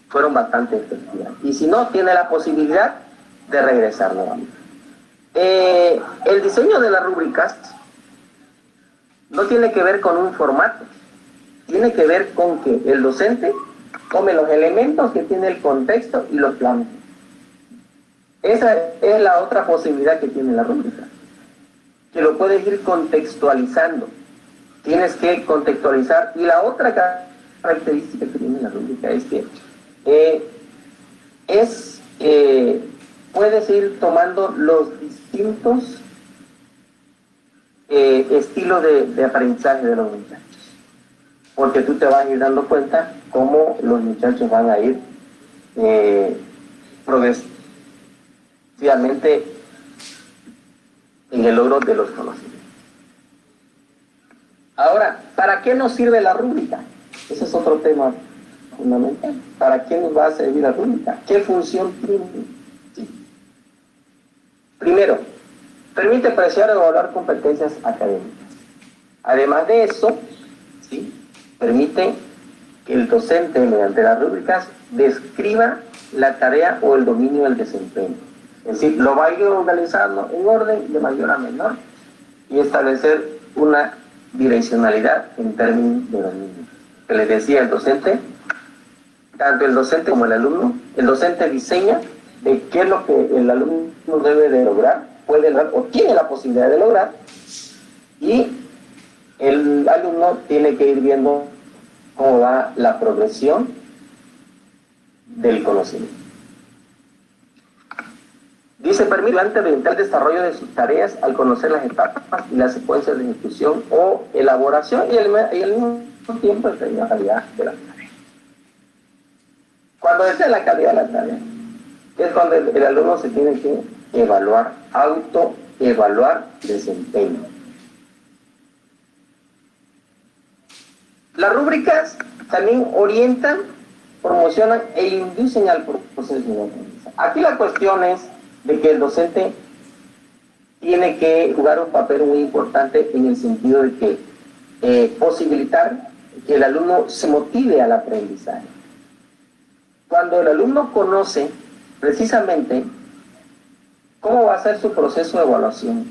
Speaker 5: fueron bastante efectivas. Y si no, tiene la posibilidad de regresar nuevamente. El diseño de las rúbricas no tiene que ver con un formato, tiene que ver con que el docente tome los elementos que tiene el contexto y los plantea. Esa es la otra posibilidad que tiene la rúbrica, que lo puedes ir contextualizando. Tienes que contextualizar. Y la otra característica que tiene la rúbrica es que puedes ir tomando los distintos estilos de aprendizaje de los muchachos, porque tú te vas a ir dando cuenta cómo los muchachos van a ir progresivamente en el logro de los conocimientos. Ahora, ¿para qué nos sirve la rúbrica? Ese es otro tema fundamental. ¿Para qué nos va a servir la rúbrica? ¿Qué función tiene? Sí. Primero, permite apreciar o evaluar competencias académicas. Además de eso, ¿sí?, permite que el docente, mediante las rúbricas, describa la tarea o el dominio del desempeño. Es decir, lo va a ir organizando en orden de mayor a menor y establecer una direccionalidad en términos de dominio. Que les decía el docente, tanto el docente como el alumno, el docente diseña de qué es lo que el alumno debe de lograr, puede lograr o tiene la posibilidad de lograr, y el alumno tiene que ir viendo cómo va la progresión del conocimiento. Dice, permite orientar el desarrollo de sus tareas al conocer las etapas y las secuencias de ejecución o elaboración y al mismo tiempo determina la calidad de la tarea. Cuando desea la calidad de la tarea, es cuando el alumno se tiene que evaluar, autoevaluar desempeño. Las rúbricas también orientan, promocionan e inducen al proceso de aprendizaje. Aquí la cuestión es de que el docente tiene que jugar un papel muy importante en el sentido de que posibilitar que el alumno se motive al aprendizaje. Cuando el alumno conoce precisamente cómo va a ser su proceso de evaluación,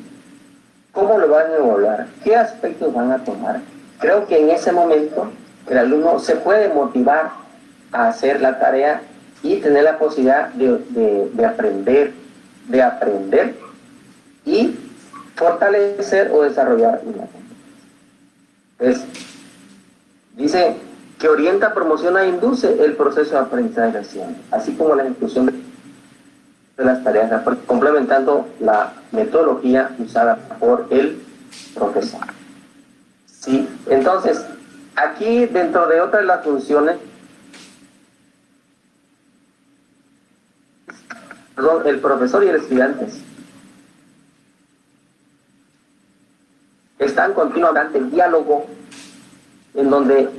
Speaker 5: cómo lo van a evaluar, qué aspectos van a tomar, creo que en ese momento el alumno se puede motivar a hacer la tarea y tener la posibilidad de aprender y fortalecer o desarrollar una competencia. Dice que orienta, promociona e induce el proceso de aprendizaje, así como la ejecución de las tareas, complementando la metodología usada por el profesor. ¿Sí? Entonces, aquí dentro de otras de las funciones, el profesor y el estudiante están continuamente en diálogo, en donde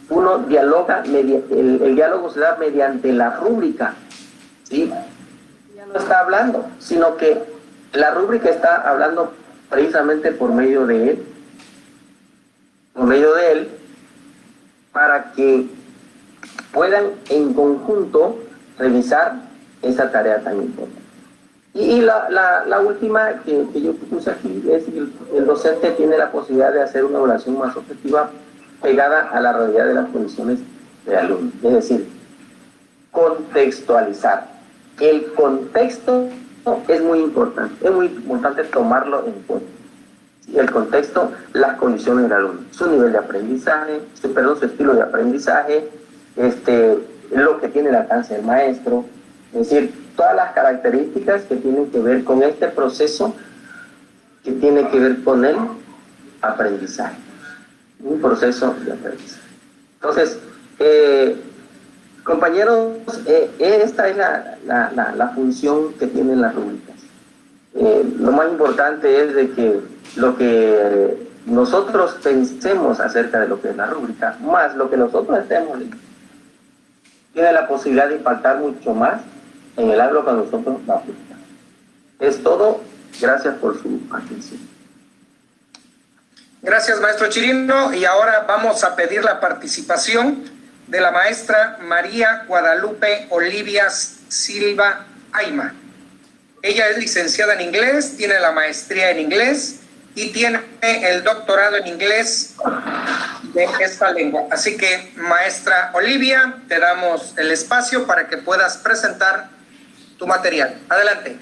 Speaker 5: uno dialoga, el diálogo se da mediante la rúbrica, ¿sí? Ya no está hablando, sino que la rúbrica está hablando precisamente por medio de él, para que puedan en conjunto revisar esa tarea tan importante. Y la última que yo puse aquí es que el docente tiene la posibilidad de hacer una evaluación más objetiva pegada a la realidad de las condiciones del alumno. Es decir, contextualizar. El contexto es muy importante tomarlo en cuenta. El contexto, las condiciones del alumno, su nivel de aprendizaje, su estilo de aprendizaje, lo que tiene el alcance del maestro, es decir, todas las características que tienen que ver con este proceso, que tiene que ver con el aprendizaje, un proceso de aprendizaje. Entonces, compañeros, esta es la función que tienen las rúbricas. Lo más importante es de que lo que nosotros pensemos acerca de lo que es la rúbrica, más lo que nosotros estemos leyendo, tiene la posibilidad de impactar mucho más en el aula cuando nosotros la aplicamos. Es todo. Gracias por su atención.
Speaker 1: Gracias, maestro Chirino. Y ahora vamos a pedir la participación de la maestra María Guadalupe Olivia Silva Ayma. Ella es licenciada en inglés, tiene la maestría en inglés y tiene el doctorado en inglés de esta lengua. Así que, maestra Olivia, te damos el espacio para que puedas presentar tu material. Adelante.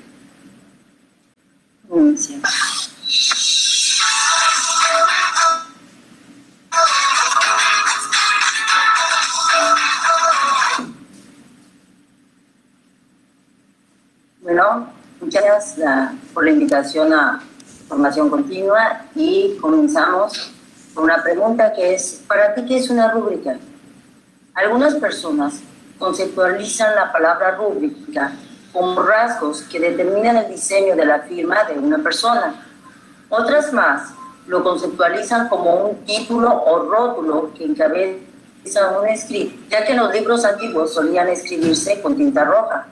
Speaker 6: Bueno, muchas gracias por la invitación a formación continua y comenzamos con una pregunta que es, ¿para ti qué es una rúbrica? Algunas personas conceptualizan la palabra rúbrica como rasgos que determinan el diseño de la firma de una persona. Otras más lo conceptualizan como un título o rótulo que encabeza un escrito, ya que en los libros antiguos solían escribirse con tinta roja.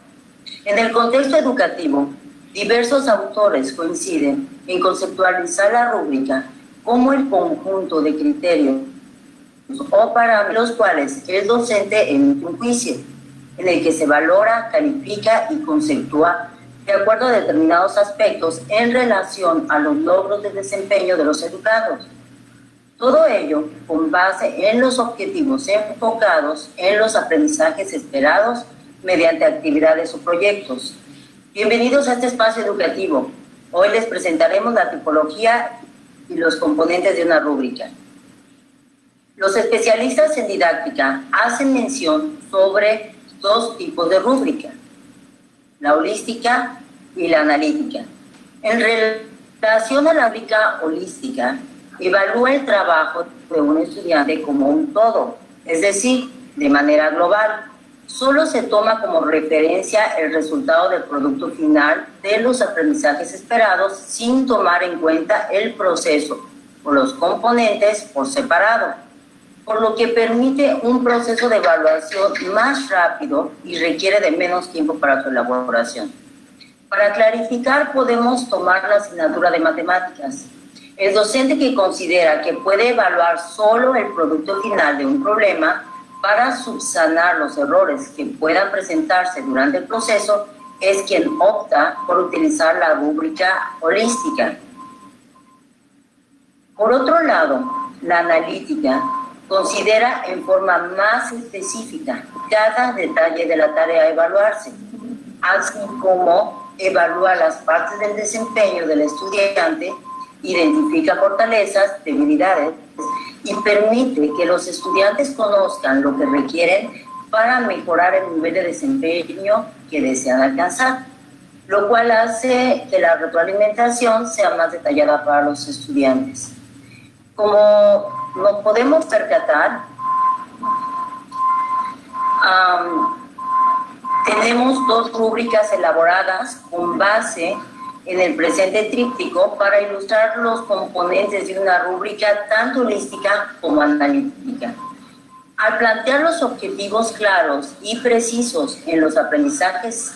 Speaker 6: En el contexto educativo, diversos autores coinciden en conceptualizar la rúbrica como el conjunto de criterios o para los cuales el docente emite un juicio, en el que se valora, califica y conceptúa de acuerdo a determinados aspectos en relación a los logros de desempeño de los educandos. Todo ello con base en los objetivos enfocados en los aprendizajes esperados mediante actividades o proyectos. Bienvenidos a este espacio educativo. Hoy les presentaremos la tipología y los componentes de una rúbrica. Los especialistas en didáctica hacen mención sobre dos tipos de rúbrica, la holística y la analítica. En relación a la rúbrica holística, evalúa el trabajo de un estudiante como un todo, es decir, de manera global. Solo se toma como referencia el resultado del producto final de los aprendizajes esperados sin tomar en cuenta el proceso o los componentes por separado, por lo que permite un proceso de evaluación más rápido y requiere de menos tiempo para su elaboración. Para clarificar, podemos tomar la asignatura de matemáticas. El docente que considera que puede evaluar solo el producto final de un problema para subsanar los errores que puedan presentarse durante el proceso es quien opta por utilizar la rúbrica holística. Por otro lado, la analítica considera en forma más específica cada detalle de la tarea a evaluarse, así como evalúa las partes del desempeño del estudiante, identifica fortalezas, debilidades y permite que los estudiantes conozcan lo que requieren para mejorar el nivel de desempeño que desean alcanzar, lo cual hace que la retroalimentación sea más detallada para los estudiantes. Como nos podemos percatar, tenemos dos rúbricas elaboradas con base en el presente tríptico para ilustrar los componentes de una rúbrica tanto holística como analítica. Al plantear los objetivos claros y precisos en los aprendizajes,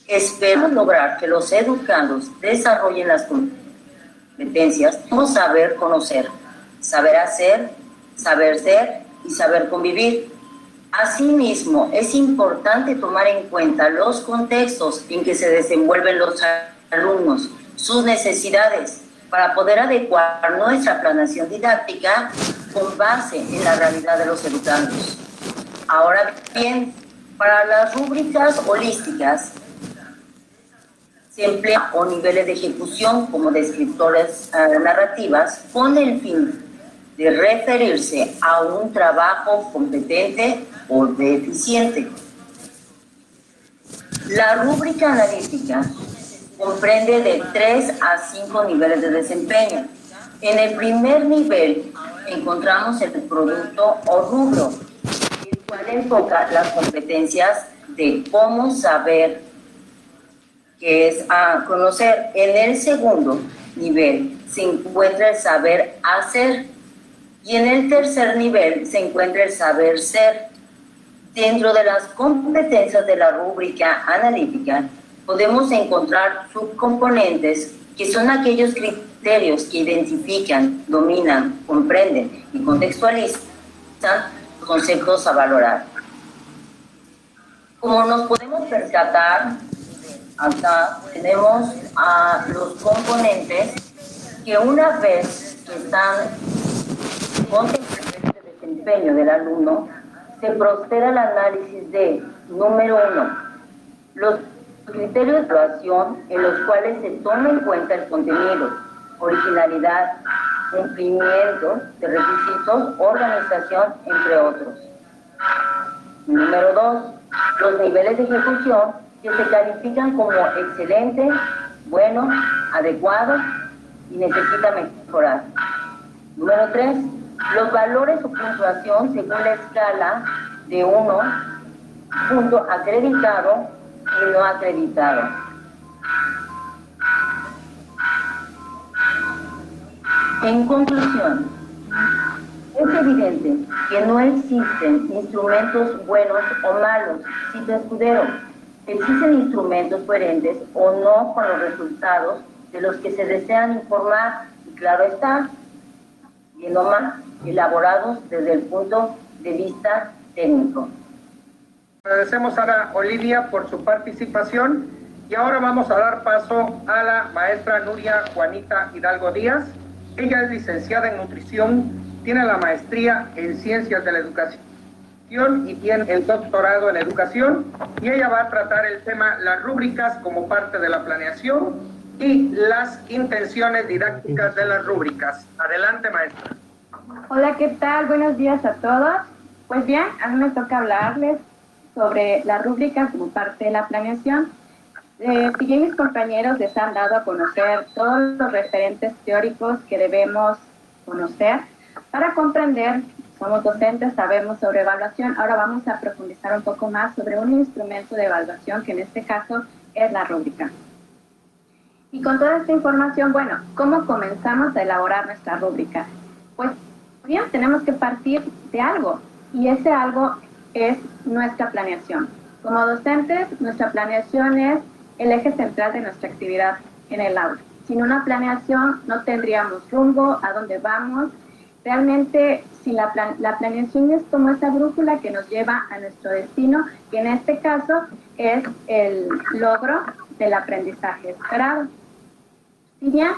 Speaker 6: esperamos lograr que los educandos desarrollen las competencias como saber conocer, saber hacer, saber ser y saber convivir. Asimismo, es importante tomar en cuenta los contextos en que se desenvuelven los alumnos, sus necesidades, para poder adecuar nuestra planeación didáctica con base en la realidad de los educandos. Ahora bien, para las rúbricas holísticas, se emplean o niveles de ejecución como descriptores narrativas con el fin de referirse a un trabajo competente o deficiente. La rúbrica analítica comprende de 3 a 5 niveles de desempeño. En el primer nivel encontramos el producto o rubro, el cual enfoca las competencias de cómo saber, que es conocer. En el segundo nivel se encuentra el saber hacer y en el tercer nivel se encuentra el saber ser. Dentro de las competencias de la rúbrica analítica podemos encontrar subcomponentes que son aquellos criterios que identifican, dominan, comprenden y contextualizan conceptos a valorar. Como nos podemos percatar, acá tenemos a los componentes que una vez que están contemplando el desempeño del alumno, se procede al análisis de, número 1, los criterios de evaluación en los cuales se toma en cuenta el contenido, originalidad, cumplimiento de requisitos, organización, entre otros. Número 2, los niveles de ejecución que se califican como excelente, bueno, adecuado y necesita mejorar. Número 3, los valores o puntuación según la escala de 1, punto acreditado y no acreditado. En conclusión, es evidente que no existen instrumentos buenos o malos, cito Escudero. Existen instrumentos coherentes o no con los resultados de los que se desean informar, y claro está, bien o mal, elaborados desde el punto de vista técnico.
Speaker 1: Agradecemos a la Olivia por su participación y ahora vamos a dar paso a la maestra Nuria Juanita Hidalgo Díaz. Ella es licenciada en nutrición, tiene la maestría en ciencias de la educación y tiene el doctorado en educación, y ella va a tratar el tema las rúbricas como parte de la planeación y las intenciones didácticas de las rúbricas. Adelante, maestra.
Speaker 7: Hola, ¿qué tal? Buenos días a todos. Pues bien, a mí me toca hablarles sobre las rúbricas como parte de la planeación. Si bien mis compañeros les han dado a conocer todos los referentes teóricos que debemos conocer para comprender, somos docentes, sabemos sobre evaluación, ahora vamos a profundizar un poco más sobre un instrumento de evaluación que en este caso es la rúbrica. Y con toda esta información, bueno, ¿cómo comenzamos a elaborar nuestra rúbrica? Pues bien, tenemos que partir de algo, y ese algo es nuestra planeación. Como docentes, nuestra planeación es el eje central de nuestra actividad en el aula. Sin una planeación no tendríamos rumbo, a dónde vamos. Realmente, si la planeación es como esa brújula que nos lleva a nuestro destino, que en este caso es el logro del aprendizaje esperado. Si bien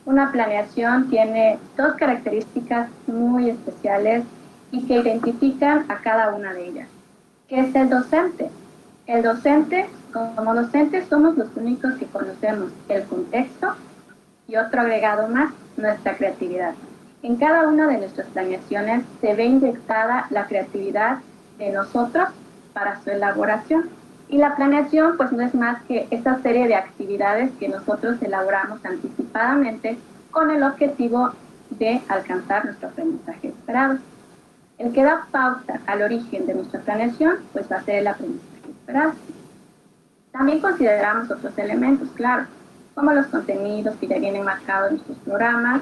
Speaker 7: una planeación tiene dos características muy especiales y que identifican a cada una de ellas, que es el docente. El docente, como docentes, somos los únicos que conocemos el contexto y otro agregado más, nuestra creatividad. En cada una de nuestras planeaciones se ve inyectada la creatividad de nosotros para su elaboración. Y la planeación pues no es más que esa serie de actividades que nosotros elaboramos anticipadamente con el objetivo de alcanzar nuestro aprendizaje esperado. El que da pauta al origen de nuestra planeación pues va a ser el aprendizaje esperado. También consideramos otros elementos, claro, como los contenidos que ya vienen marcados en nuestros programas,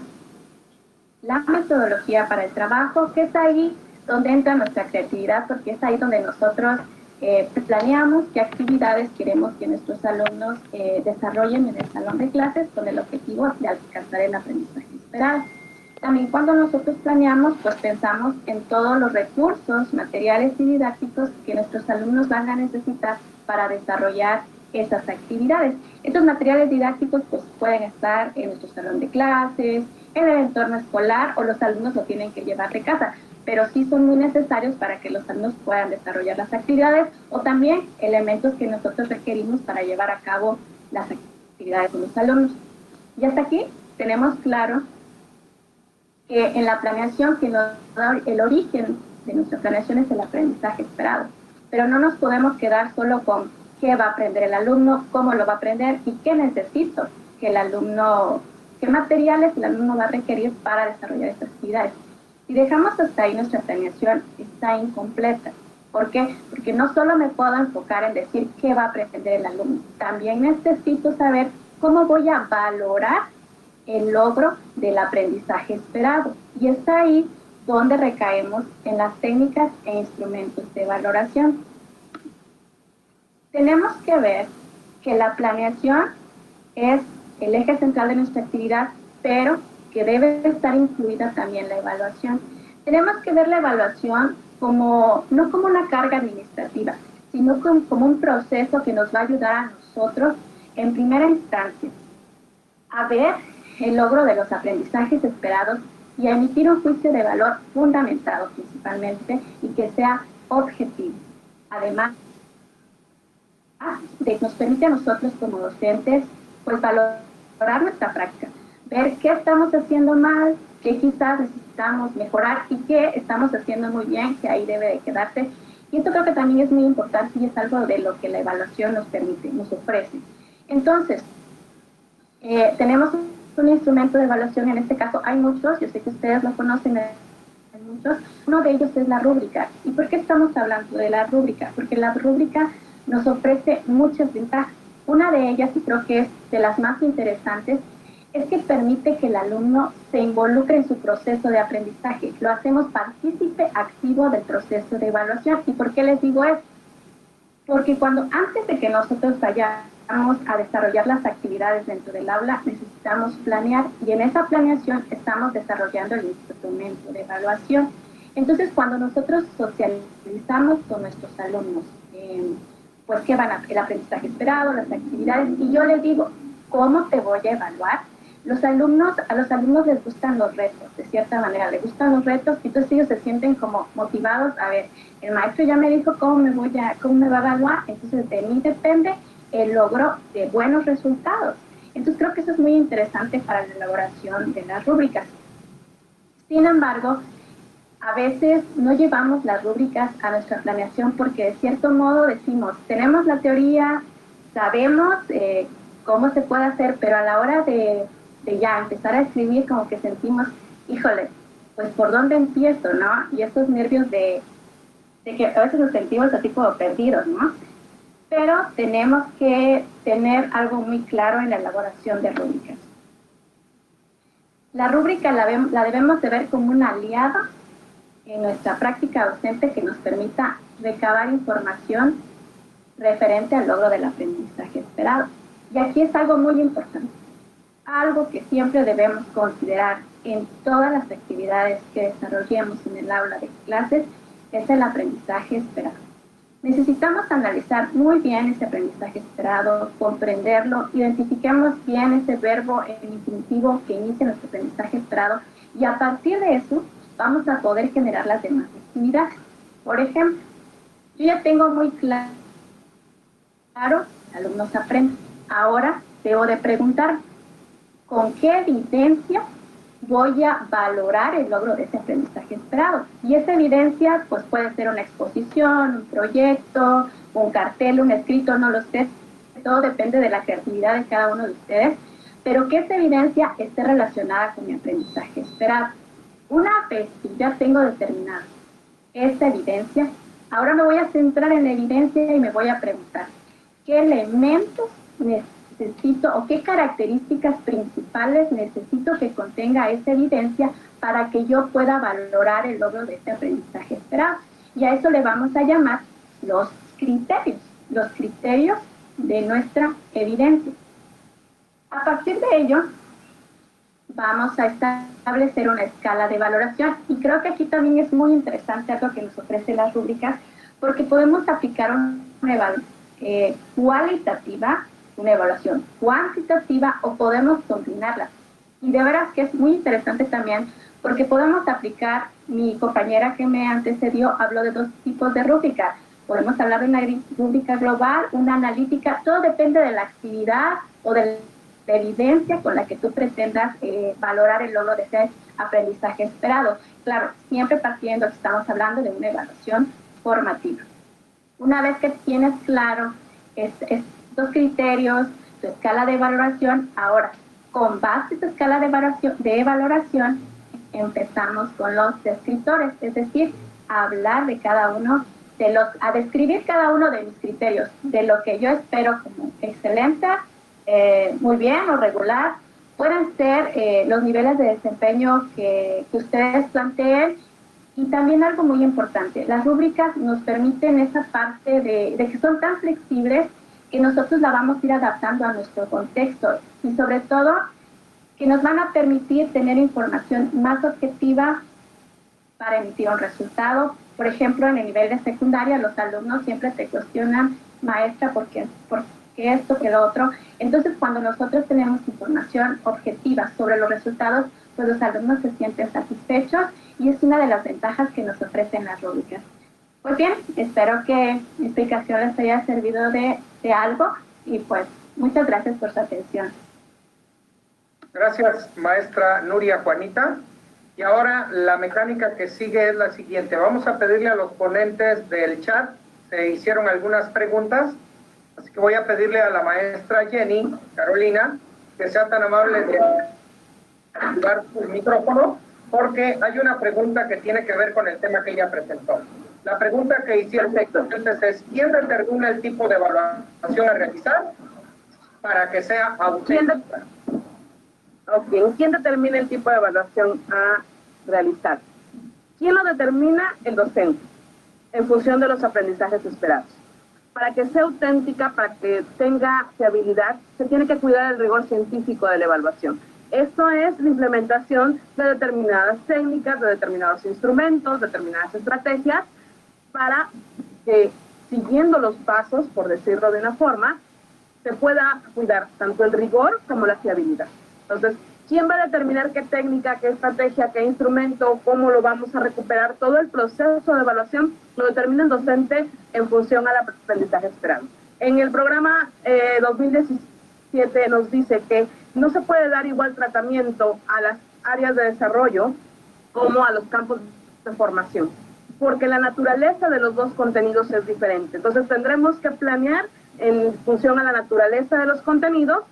Speaker 7: la metodología para el trabajo, que es ahí donde entra nuestra creatividad, porque es ahí donde nosotros planeamos qué actividades queremos que nuestros alumnos desarrollen en el salón de clases con el objetivo de alcanzar el aprendizaje esperado. También cuando nosotros planeamos, pues pensamos en todos los recursos, materiales y didácticos que nuestros alumnos van a necesitar para desarrollar esas actividades. Estos materiales didácticos pues pueden estar en nuestro salón de clases, en el entorno escolar, o los alumnos lo tienen que llevar de casa, pero sí son muy necesarios para que los alumnos puedan desarrollar las actividades, o también elementos que nosotros requerimos para llevar a cabo las actividades de los alumnos. Y hasta aquí tenemos claro que en la planeación, que nos da el origen de nuestra planeación es el aprendizaje esperado, pero no nos podemos quedar solo con qué va a aprender el alumno, cómo lo va a aprender y qué necesito que el alumno, qué materiales el alumno va a requerir para desarrollar estas actividades. Si dejamos hasta ahí, nuestra planeación está incompleta. ¿Por qué? Porque no solo me puedo enfocar en decir qué va a aprender el alumno, también necesito saber cómo voy a valorar el logro del aprendizaje esperado. Y es ahí donde recaemos en las técnicas e instrumentos de valoración. Tenemos que ver que la planeación es el eje central de nuestra actividad, pero que debe estar incluida también la evaluación. Tenemos que ver la evaluación como, no como una carga administrativa, sino como un proceso que nos va a ayudar a nosotros, en primera instancia, a ver el logro de los aprendizajes esperados y a emitir un juicio de valor fundamentado principalmente y que sea objetivo. Además, nos permite a nosotros como docentes pues valorar nuestra práctica, ver qué estamos haciendo mal, qué quizás necesitamos mejorar y qué estamos haciendo muy bien, que ahí debe de quedarse. Y esto creo que también es muy importante y es algo de lo que la evaluación nos permite, nos ofrece. Entonces, tenemos un instrumento de evaluación, en este caso hay muchos, yo sé que ustedes lo conocen, hay muchos. Uno de ellos es la rúbrica. ¿Y por qué estamos hablando de la rúbrica? Porque la rúbrica nos ofrece muchas ventajas. Una de ellas, y creo que es de las más interesantes, es que permite que el alumno se involucre en su proceso de aprendizaje. Lo hacemos partícipe activo del proceso de evaluación. ¿Y por qué les digo esto? Porque antes de que nosotros vayamos a desarrollar las actividades dentro del aula, necesitamos planear, y en esa planeación estamos desarrollando el instrumento de evaluación. Entonces, cuando nosotros socializamos con nuestros alumnos, pues qué el aprendizaje esperado, las actividades, y yo les digo, ¿cómo te voy a evaluar? A los alumnos les gustan los retos, de cierta manera, les gustan los retos, y entonces ellos se sienten como motivados. A ver, el maestro ya me dijo cómo me va a evaluar, entonces de mí depende el logro de buenos resultados. Entonces creo que eso es muy interesante para la elaboración de las rúbricas. Sin embargo, a veces no llevamos las rúbricas a nuestra planeación porque de cierto modo decimos, tenemos la teoría, sabemos cómo se puede hacer, pero a la hora de ya empezar a escribir como que sentimos, híjole, pues por dónde empiezo, ¿no? Y estos nervios de que a veces nos sentimos así como perdidos, ¿no? Pero tenemos que tener algo muy claro en la elaboración de rúbricas. La rúbrica la debemos de ver como una aliada en nuestra práctica docente que nos permita recabar información referente al logro del aprendizaje esperado. Y aquí es algo muy importante, algo que siempre debemos considerar en todas las actividades que desarrollemos en el aula de clases, es el aprendizaje esperado. Necesitamos analizar muy bien ese aprendizaje esperado, comprenderlo, identifiquemos bien ese verbo en infinitivo que inicia nuestro aprendizaje esperado y a partir de eso vamos a poder generar las demás actividades. Por ejemplo, yo ya tengo muy claro, alumnos aprenden. Ahora debo de preguntar, ¿con qué evidencia voy a valorar el logro de ese aprendizaje esperado? Y esa evidencia pues puede ser una exposición, un proyecto, un cartel, un escrito, no lo sé, todo depende de la creatividad de cada uno de ustedes, pero que esa evidencia esté relacionada con mi aprendizaje esperado. Una vez que ya tengo determinada esta evidencia, ahora me voy a centrar en la evidencia y me voy a preguntar, ¿qué elementos necesito o qué características principales necesito que contenga esa evidencia para que yo pueda valorar el logro de este aprendizaje esperado? Y a eso le vamos a llamar los criterios de nuestra evidencia. A partir de ello, vamos a establecer una escala de valoración y creo que aquí también es muy interesante algo que nos ofrecen las rúbricas porque podemos aplicar una evaluación cualitativa, una evaluación cuantitativa o podemos combinarlas. Y de veras que es muy interesante también porque podemos aplicar, mi compañera que me antecedió habló de dos tipos de rúbrica. Podemos hablar de una rúbrica global, una analítica, todo depende de la actividad o de la evidencia con la que tú pretendas valorar el logro de ese aprendizaje esperado. Claro, siempre partiendo que estamos hablando de una evaluación formativa. Una vez que tienes claro estos criterios, tu escala de valoración, ahora, con base en tu escala de valoración, empezamos con los descriptores, es decir, a hablar de cada uno a describir cada uno de mis criterios, de lo que yo espero como excelente, muy bien o regular. Pueden ser los niveles de desempeño que ustedes planteen. Y también algo muy importante, las rúbricas nos permiten esa parte de que son tan flexibles que nosotros la vamos a ir adaptando a nuestro contexto y sobre todo que nos van a permitir tener información más objetiva para emitir un resultado. Por ejemplo, en el nivel de secundaria, los alumnos siempre te cuestionan, maestra, ¿por qué esto, que lo otro? Entonces, cuando nosotros tenemos información objetiva sobre los resultados, pues los alumnos se sienten satisfechos y es una de las ventajas que nos ofrecen las rúbricas. Pues bien, espero que mi explicación les haya servido de algo y pues muchas gracias por su atención.
Speaker 5: Gracias, maestra Nuria Juanita. Y ahora la mecánica que sigue es la siguiente. Vamos a pedirle a los ponentes del chat, se hicieron algunas preguntas, así que voy a pedirle a la maestra Jenny Carolina que sea tan amable de activar su micrófono, porque hay una pregunta que tiene que ver con el tema que ella presentó. La pregunta que hicieron los ponentes es: ¿quién determina el tipo de evaluación a realizar para que sea auténtica?
Speaker 3: ¿Quién determina el tipo de evaluación a realizar? ¿Quién lo determina? El docente, en función de los aprendizajes esperados. Para que sea auténtica, para que tenga fiabilidad, se tiene que cuidar el rigor científico de la evaluación. Esto es la implementación de determinadas técnicas, de determinados instrumentos, determinadas estrategias, para que, siguiendo los pasos, por decirlo de una forma, se pueda cuidar tanto el rigor como la fiabilidad. Entonces, ¿quién va a determinar qué técnica, qué estrategia, qué instrumento, cómo lo vamos a recuperar? Todo el proceso de evaluación lo determina el docente en función al aprendizaje esperado. En el programa 2017 nos dice que no se puede dar igual tratamiento a las áreas de desarrollo como a los campos de formación, porque la naturaleza de los dos contenidos es diferente. Entonces tendremos que planear en función a la naturaleza de los contenidos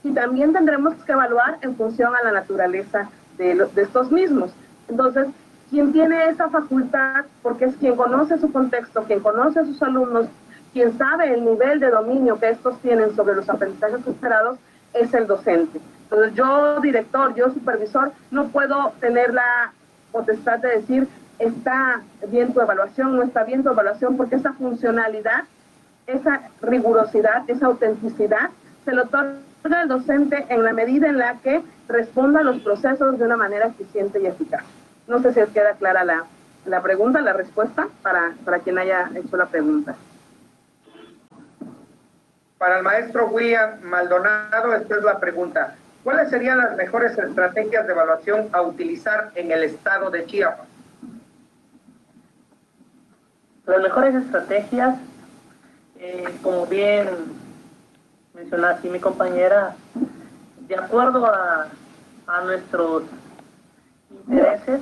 Speaker 3: y también tendremos que evaluar en función a la naturaleza de estos mismos. Entonces, quien tiene esa facultad, porque es quien conoce su contexto, quien conoce a sus alumnos, quien sabe el nivel de dominio que estos tienen sobre los aprendizajes esperados, es el docente. Entonces, yo, director, yo, supervisor, no puedo tener la potestad de decir está bien tu evaluación, no está bien tu evaluación, porque esa funcionalidad, esa rigurosidad, esa autenticidad, se lo otorga el docente en la medida en la que responda a los procesos de una manera eficiente y eficaz. No sé si os queda clara la pregunta, la respuesta, para quien haya hecho la pregunta.
Speaker 5: Para el maestro William Maldonado, esta es la pregunta. ¿Cuáles serían las mejores estrategias de evaluación a utilizar en el estado de Chiapas?
Speaker 4: Las mejores estrategias, como bien mencionó aquí mi compañera, de acuerdo a nuestros intereses,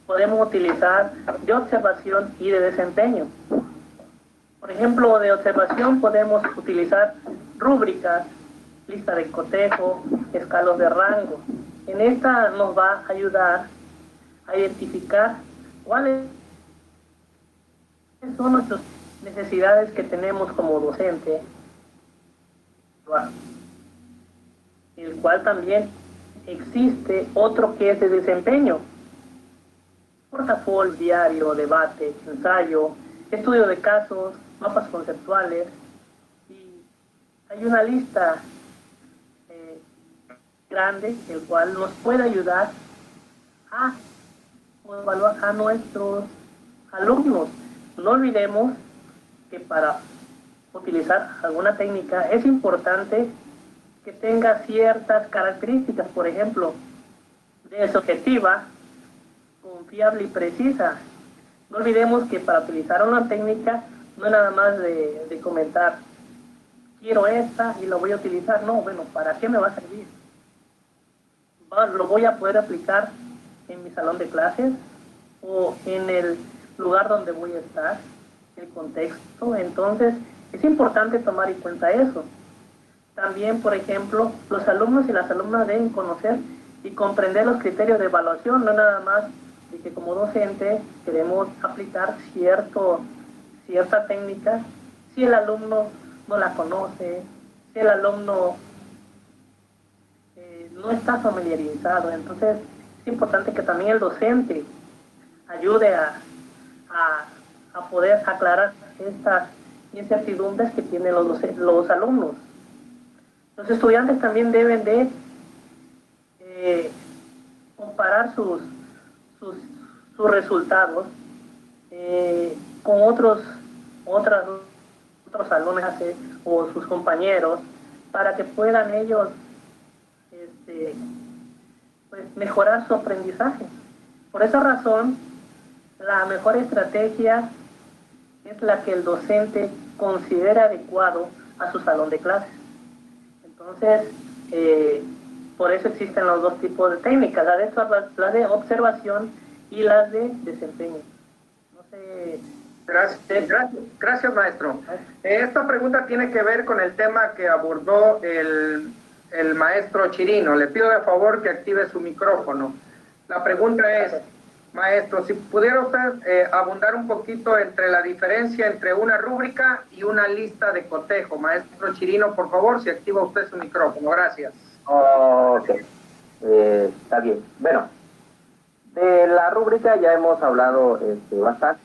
Speaker 4: podemos utilizar de observación y de desempeño. Por ejemplo, de observación podemos utilizar rúbricas, lista de cotejo, escalos de rango. En esta nos va a ayudar a identificar cuáles son nuestras necesidades que tenemos como docente, el cual también existe otro que es de desempeño: portafolio, diario, debate, ensayo, estudio de casos, mapas conceptuales, y hay una lista grande, el cual nos puede ayudar a evaluar a nuestros alumnos. No olvidemos que para utilizar alguna técnica es importante que tenga ciertas características, por ejemplo, es objetiva, confiable y precisa. No olvidemos que para utilizar una técnica no es nada más de comentar, quiero esta y lo voy a utilizar. No, bueno, ¿para qué me va a servir? ¿Lo voy a poder aplicar en mi salón de clases o en el lugar donde voy a estar, el contexto? Entonces, es importante tomar en cuenta eso. También, por ejemplo, los alumnos y las alumnas deben conocer y comprender los criterios de evaluación, no nada más de que como docente queremos aplicar cierta técnica si el alumno no la conoce, si el alumno no está familiarizado. Entonces, es importante que también el docente ayude a poder aclarar incertidumbres que tienen los alumnos. Los estudiantes también deben de comparar sus resultados con otros alumnos o sus compañeros, para que puedan ellos pues mejorar su aprendizaje. Por esa razón, la mejor estrategia es la que el docente considera adecuado a su salón de clases. Entonces, por eso existen los dos tipos de técnicas, la de observación y las de desempeño. No sé.
Speaker 1: Gracias, maestro. Esta pregunta tiene que ver con el tema que abordó el maestro Chirino. Le pido de favor que active su micrófono. La pregunta es, maestro, si pudiera usted abundar un poquito entre la diferencia entre una rúbrica y una lista de cotejo. Maestro Chirino, por favor, si activa usted su micrófono. Gracias.
Speaker 5: Ok, está bien. Bueno, de la rúbrica ya hemos hablado bastante,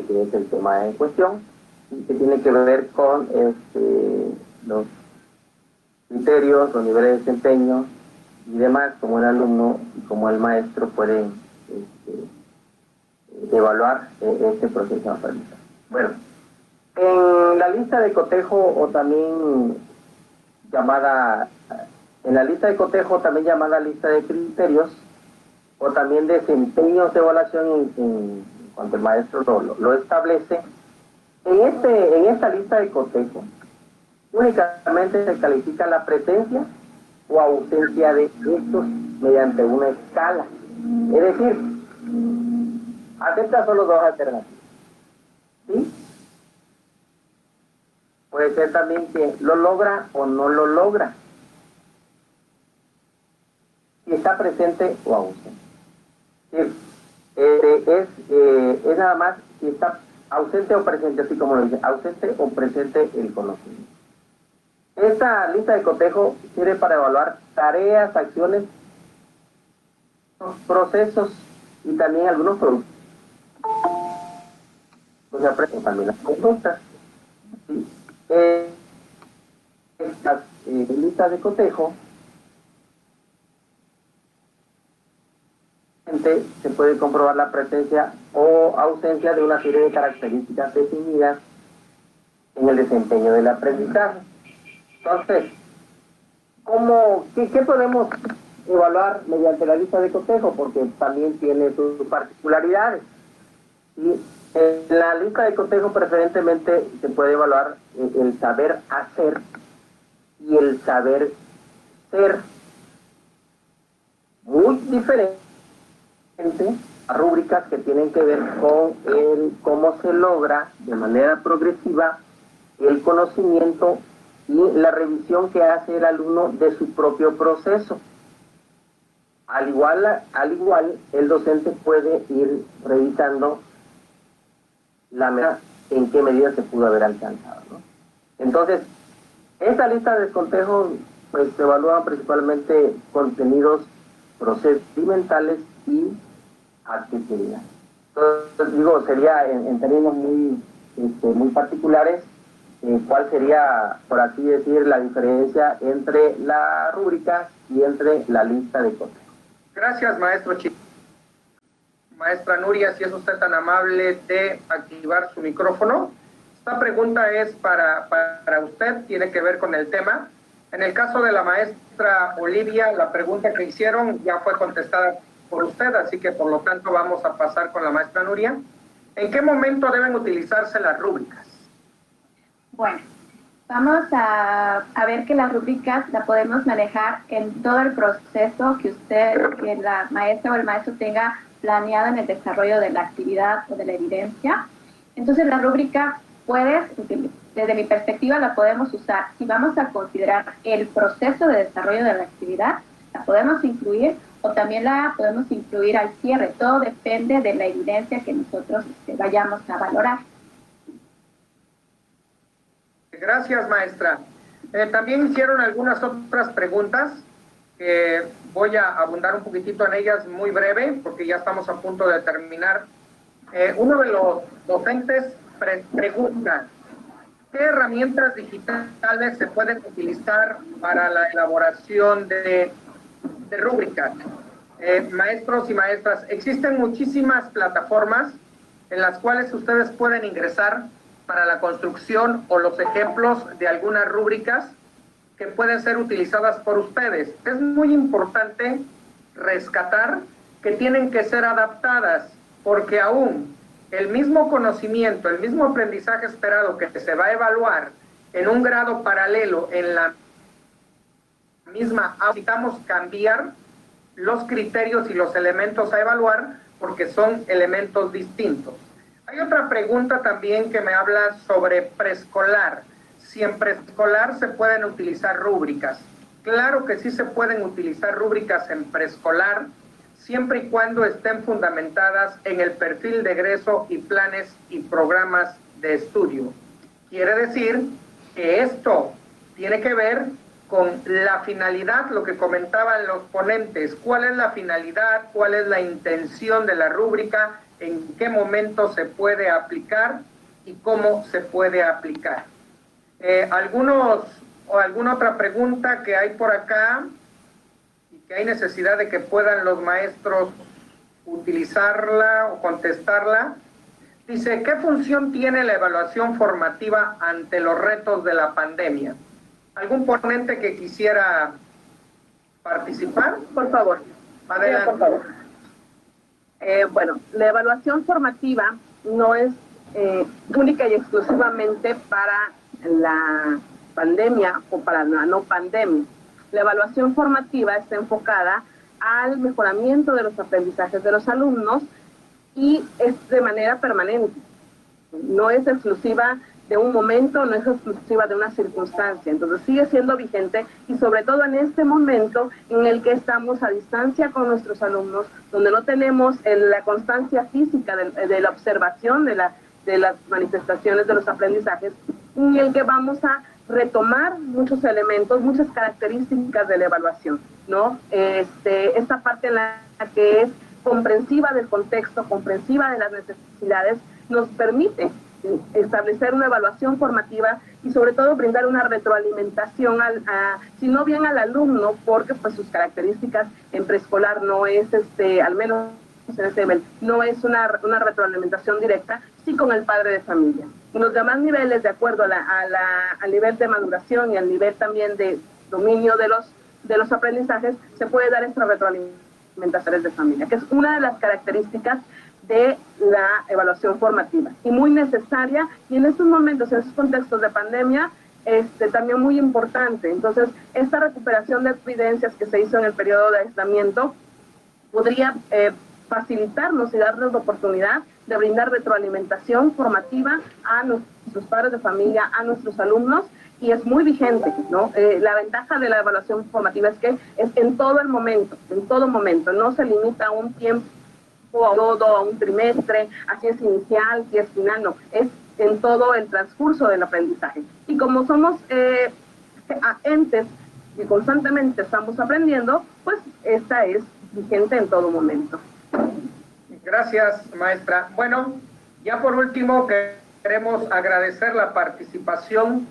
Speaker 5: que es el tema en cuestión, y que tiene que ver con los criterios, los niveles de desempeño y demás, como el alumno y como el maestro pueden evaluar este proceso de aprendizaje. Bueno, en la lista de cotejo o también llamada, en la lista de cotejo también llamada lista de criterios o también desempeños de evaluación en cuanto el maestro lo establece, en esta lista de cotejo únicamente se califica la presencia o ausencia de estos mediante una escala. Es decir, acepta solo dos alternativas. ¿Sí? Puede ser también que lo logra o no lo logra. Si está presente o ausente. ¿Sí? Es nada más si está ausente o presente, así como lo dice, ausente o presente el conocimiento. Esta lista de cotejo sirve para evaluar tareas, acciones, procesos y también algunos productos. Pues se aprenden también las conductas. ¿Sí? Estas listas de cotejo se puede comprobar la presencia o ausencia de una serie de características definidas en el desempeño del aprendizaje. Entonces, ¿qué podemos evaluar mediante la lista de cotejo? Porque también tiene sus particularidades. Y en la lista de cotejo preferentemente se puede evaluar el saber hacer y el saber ser. Muy diferente a rúbricas que tienen que ver con cómo se logra de manera progresiva el conocimiento y la revisión que hace el alumno de su propio proceso. Al igual, el docente puede ir revisando en qué medida se pudo haber alcanzado, ¿no? Entonces, esta lista de cotejo pues se evalúan principalmente contenidos procedimentales y actividad. Entonces, sería en términos muy particulares, cuál sería, por así decir, la diferencia entre la rúbrica y entre la lista de cotejo.
Speaker 1: Gracias, maestro Chirino. Maestra Nuria, si es usted tan amable de activar su micrófono. Esta pregunta es para usted, tiene que ver con el tema. En el caso de la maestra Olivia, la pregunta que hicieron ya fue contestada por usted, así que por lo tanto vamos a pasar con la maestra Nuria. ¿En qué momento deben utilizarse las rúbricas?
Speaker 7: Bueno, vamos a ver que las rúbricas la podemos manejar en todo el proceso que la maestra o el maestro tenga planeado en el desarrollo de la actividad o de la evidencia. Entonces la rúbrica desde mi perspectiva la podemos usar. Si vamos a considerar el proceso de desarrollo de la actividad, la podemos incluir o también la podemos incluir al cierre. Todo depende de la evidencia que nosotros vayamos a valorar.
Speaker 1: Gracias, maestra. También hicieron algunas otras preguntas. Voy a abundar un poquitito en ellas muy breve, porque ya estamos a punto de terminar. Uno de los docentes pregunta,
Speaker 8: ¿qué herramientas digitales se pueden utilizar para la elaboración de rúbricas? Maestros y maestras, existen muchísimas plataformas en las cuales ustedes pueden ingresar para la construcción o los ejemplos de algunas rúbricas que pueden ser utilizadas por ustedes. Es muy importante rescatar que tienen que ser adaptadas, porque aún el mismo conocimiento, el mismo aprendizaje esperado que se va a evaluar en un grado paralelo en la misma, necesitamos cambiar los criterios y los elementos a evaluar porque son elementos distintos. Hay otra pregunta también que me habla sobre preescolar. Si en preescolar se pueden utilizar rúbricas. Claro que sí se pueden utilizar rúbricas en preescolar, siempre y cuando estén fundamentadas en el perfil de egreso y planes y programas de estudio. Quiere decir que esto tiene que ver con la finalidad, lo que comentaban los ponentes, cuál es la finalidad, cuál es la intención de la rúbrica, en qué momento se puede aplicar y cómo se puede aplicar. ¿Alguna otra pregunta que hay por acá y que hay necesidad de que puedan los maestros utilizarla o contestarla? Dice, ¿qué función tiene la evaluación formativa ante los retos de la pandemia? ¿Algún ponente que quisiera participar?
Speaker 3: Por favor.
Speaker 8: Adelante.
Speaker 3: Sí, por favor. Bueno, la evaluación formativa no es única y exclusivamente para la pandemia o para la no pandemia. La evaluación formativa está enfocada al mejoramiento de los aprendizajes de los alumnos y es de manera permanente. No es exclusiva de un momento, no es exclusiva de una circunstancia. Entonces sigue siendo vigente y sobre todo en este momento en el que estamos a distancia con nuestros alumnos, donde no tenemos la constancia física de la observación de las manifestaciones de los aprendizajes, en el que vamos a retomar muchos elementos, muchas características de la evaluación, ¿no? Esta parte en la que es comprensiva del contexto, comprensiva de las necesidades, nos permite establecer una evaluación formativa y sobre todo brindar una retroalimentación si no bien al alumno, porque pues sus características en preescolar no es al menos en este nivel, no es una retroalimentación directa, sí con el padre de familia. En los demás niveles, de acuerdo al nivel de maduración y al nivel también de dominio de los aprendizajes, se puede dar esta retroalimentación de familia, que es una de las características de la evaluación formativa y muy necesaria, y en estos momentos, en estos contextos de pandemia, también muy importante. Entonces, esta recuperación de evidencias que se hizo en el periodo de aislamiento podría facilitarnos y darnos la oportunidad de brindar retroalimentación formativa a nuestros padres de familia, a nuestros alumnos, y es muy vigente, ¿no? La ventaja de la evaluación formativa es que es en todo momento, no se limita a un tiempo, a un trimestre, así es inicial, si es final, no, es en todo el transcurso del aprendizaje. Y como somos entes y constantemente estamos aprendiendo, pues esta es vigente en todo momento.
Speaker 8: Gracias, maestra. Bueno, ya por último queremos agradecer la participación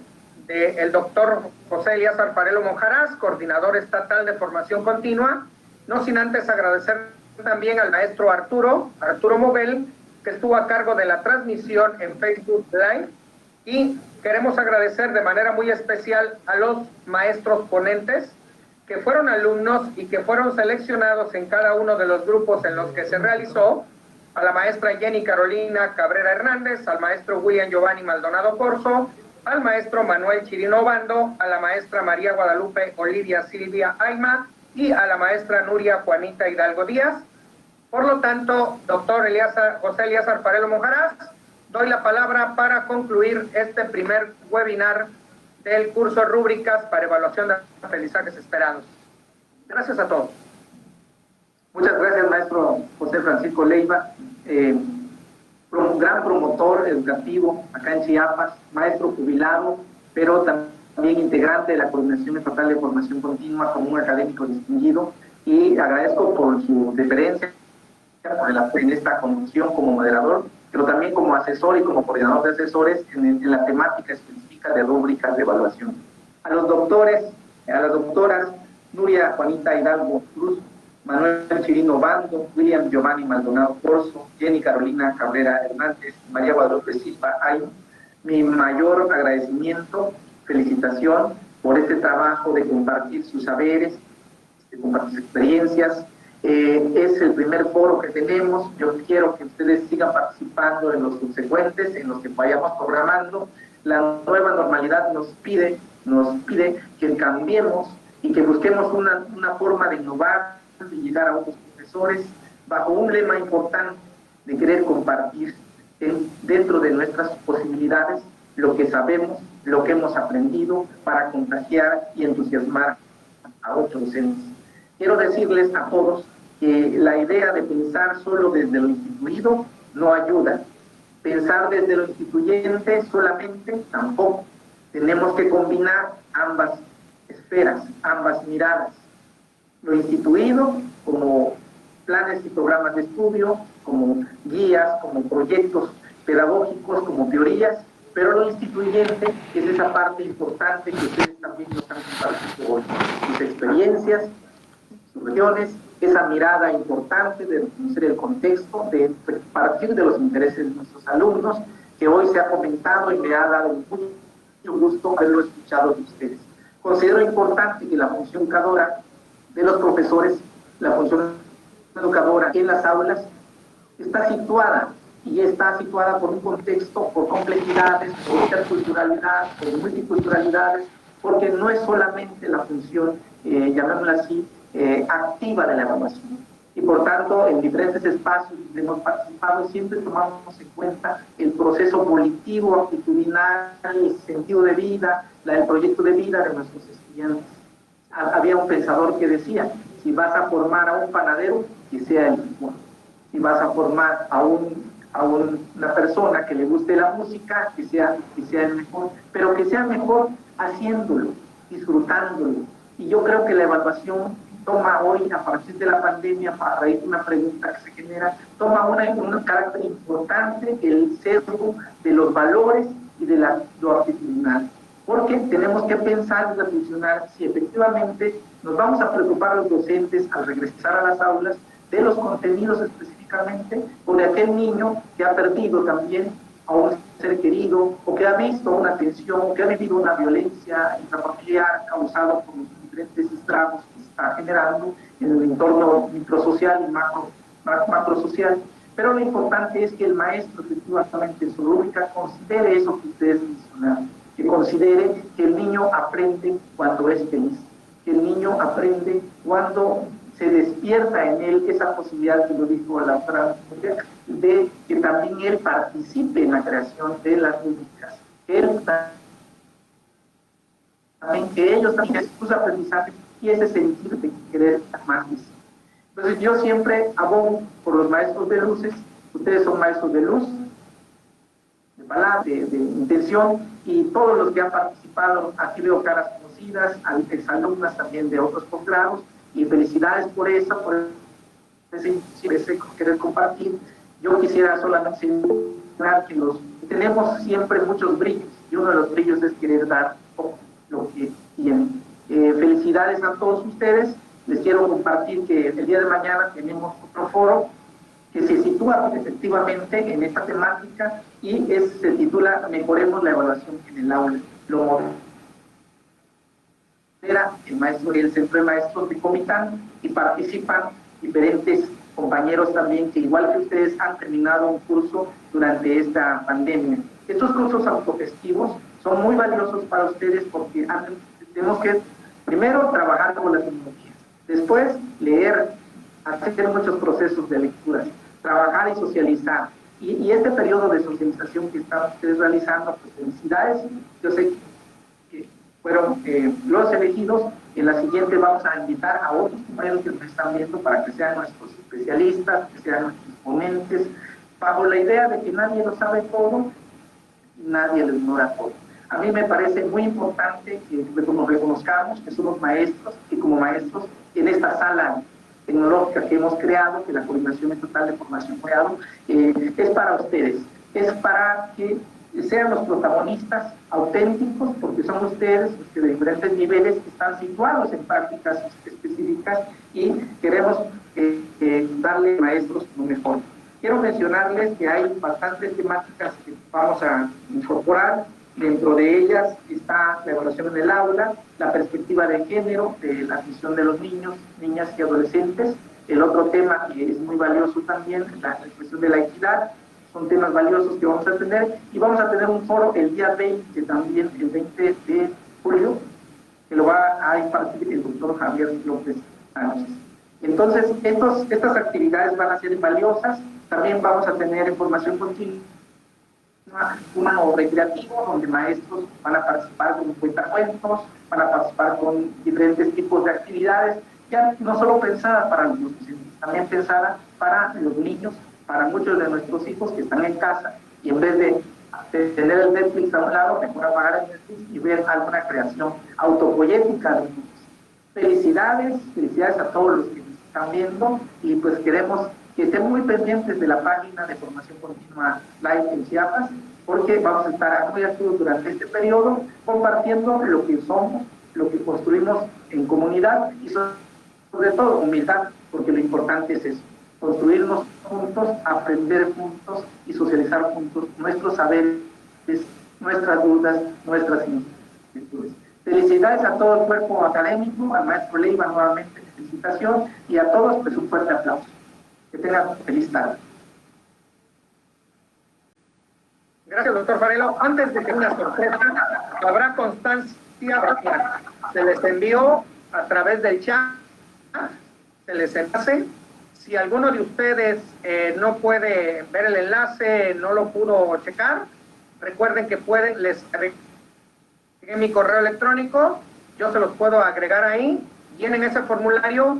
Speaker 8: del doctor José Eliazar Farelo Monjaraz, coordinador estatal de formación continua, no sin antes agradecer también al maestro Arturo Moguel, que estuvo a cargo de la transmisión en Facebook Live, y queremos agradecer de manera muy especial a los maestros ponentes que fueron alumnos y que fueron seleccionados en cada uno de los grupos en los que se realizó, a la maestra Jenny Carolina Cabrera Hernández, al maestro William Giovanni Maldonado Corso, al maestro Manuel Chirino Bando, a la maestra María Guadalupe Olivia Silvia Ayma y a la maestra Nuria Juanita Hidalgo Díaz. Por lo tanto, doctor José Eliazar Farelo Monjaraz, doy la palabra para concluir este primer webinar del curso Rúbricas para Evaluación de Aprendizajes Esperados. Gracias a todos.
Speaker 2: Muchas gracias, maestro José Francisco Leiva, un gran promotor educativo acá en Chiapas, maestro jubilado, pero también integrante de la Coordinación Estatal de Formación Continua como un académico distinguido, y agradezco por su deferencia, por el apoyo en esta comisión como moderador, pero también como asesor y como coordinador de asesores en la temática específica política de rúbricas de evaluación. A los doctores, a las doctoras Nuria Juanita Hidalgo Cruz, Manuel Chirino Bando, William Giovanni Maldonado Corso, Jenny Carolina Cabrera Hernández, María Guadalupe Silva Ayo, mi mayor agradecimiento, felicitación por este trabajo de compartir sus saberes, de compartir sus experiencias. Es el primer foro que tenemos. Yo quiero que ustedes sigan participando en los subsecuentes, en los que vayamos programando. La nueva normalidad nos pide que cambiemos y que busquemos una forma de innovar, de llegar a otros profesores, bajo un lema importante de querer compartir dentro de nuestras posibilidades lo que sabemos, lo que hemos aprendido, para contagiar y entusiasmar a otros docentes. Quiero decirles a todos que la idea de pensar solo desde lo instituido no ayuda. Pensar desde lo instituyente solamente tampoco. Tenemos que combinar ambas esferas, ambas miradas. Lo instituido como planes y programas de estudio, como guías, como proyectos pedagógicos, como teorías, pero lo instituyente es esa parte importante que ustedes también nos han compartido hoy. Sus experiencias, sus regiones, esa mirada importante de reconocer el contexto, de partir de los intereses de nuestros alumnos, que hoy se ha comentado y me ha dado mucho gusto haberlo escuchado de ustedes. Considero importante que la función educadora de los profesores, la función educadora en las aulas, está situada por un contexto, por complejidades, por interculturalidad, por multiculturalidades, porque no es solamente la función, llamémosla así, activa de la evaluación. Y por tanto, en diferentes espacios donde hemos participado, siempre tomamos en cuenta el proceso volitivo, actitudinal, el sentido de vida, el proyecto de vida de nuestros estudiantes. Había un pensador que decía, si vas a formar a un panadero, que sea el mejor. Si vas a formar a una persona que le guste la música, que sea el mejor, pero que sea mejor haciéndolo, disfrutándolo. Y yo creo que la evaluación toma hoy, a partir de la pandemia, para raíz de una pregunta que se genera, toma un carácter importante, el sesgo de los valores y de lo actitudinal. Porque tenemos que pensar y reflexionar si efectivamente nos vamos a preocupar los docentes al regresar a las aulas de los contenidos específicamente, o de aquel niño que ha perdido también a un ser querido, o que ha visto una tensión, o que ha vivido una violencia intrafamiliar causada por los diferentes estragos que está generando en el entorno microsocial y macrosocial. Pero lo importante es que el maestro efectivamente en su rúbrica considere eso que ustedes mencionaron, que considere que el niño aprende cuando es feliz, que el niño aprende cuando se despierta en él esa posibilidad, que lo dijo la otra, de que también él participe en la creación de las rúbricas, que ellos también sus aprendizajes y ese sentido de querer más. Entonces yo siempre abogo por los maestros de luces. Ustedes son maestros de luz, de palabra, de intención, y todos los que han participado, aquí veo caras conocidas, exalumnas también de otros posgrados, y felicidades por ese querer compartir. Yo quisiera solamente señalar que tenemos siempre muchos brillos, y uno de los brillos es querer dar lo que tienen. Felicidades a todos ustedes. Les quiero compartir que el día de mañana tenemos otro foro que se sitúa efectivamente en esta temática y se titula Mejoremos la evaluación en el aula. Lo modera el maestro y el Centro de Maestros de Comitán, y participan diferentes compañeros también que, igual que ustedes, han terminado un curso durante esta pandemia. Estos cursos autogestivos son muy valiosos para ustedes porque tenemos que primero trabajar con las tecnologías, después leer, hacer muchos procesos de lectura, trabajar y socializar. Y este periodo de socialización que están ustedes realizando, pues felicidades. Yo sé que fueron los elegidos. En la siguiente vamos a invitar a otros compañeros que nos están viendo para que sean nuestros especialistas, que sean nuestros ponentes, bajo la idea de que nadie lo sabe todo y nadie lo ignora todo. A mí me parece muy importante que nos reconozcamos que somos maestros, y como maestros en esta sala tecnológica que hemos creado, que la Coordinación Estatal de Formación ha creado, es para ustedes, es para que
Speaker 8: sean los protagonistas auténticos, porque son ustedes los que de diferentes niveles están situados en prácticas específicas y queremos darle maestros lo mejor. Quiero mencionarles que hay bastantes temáticas que vamos a incorporar. Dentro de ellas está la evaluación en el aula, la perspectiva de género, de la atención de los niños, niñas y adolescentes. El otro tema que es muy valioso también, la cuestión de la equidad. Son temas valiosos que vamos a tener, y vamos a tener un foro el día 20, también el 20 de julio, que lo va a impartir el doctor Javier López Sánchez. Entonces, estas actividades van a ser valiosas. También vamos a tener información continua, uno recreativo, donde maestros van a participar con cuentacuentos, van a participar con diferentes tipos de actividades, ya no solo pensada para los docentes, también pensada para los niños, para muchos de nuestros hijos que están en casa, y en vez de tener el Netflix a un lado, mejor apagar el Netflix y ver alguna creación autopoyética de niños. Felicidades a todos los que nos están viendo, y pues queremos que estén muy pendientes de la página de Formación Continua Live en Chiapas, porque vamos a estar muy activos durante este periodo, compartiendo lo que somos, lo que construimos en comunidad, y sobre todo humildad, porque lo importante es eso, construirnos juntos, aprender juntos y socializar juntos nuestros saberes, nuestras dudas, nuestras inquietudes. Felicidades a todo el cuerpo académico, al maestro Leiva nuevamente felicitación, y a todos pues un fuerte aplauso. Que tengan feliz tarde. Gracias, doctor Farelo. Antes de que una sorpresa, habrá constancia, se les envió a través del chat, se les enlace. Si alguno de ustedes no puede ver el enlace, no lo pudo checar, recuerden que pueden, les agregué mi correo electrónico, yo se los puedo agregar ahí, llenen ese formulario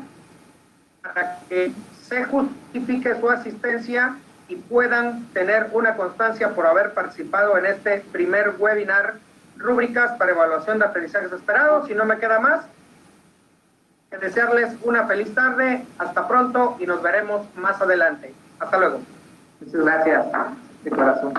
Speaker 8: para que se justifique su asistencia y puedan tener una constancia por haber participado en este primer webinar, rúbricas para evaluación de aprendizajes esperados. Si no me queda más que desearles una feliz tarde, hasta pronto y nos veremos más adelante. Hasta luego.
Speaker 2: Muchas gracias, de corazón.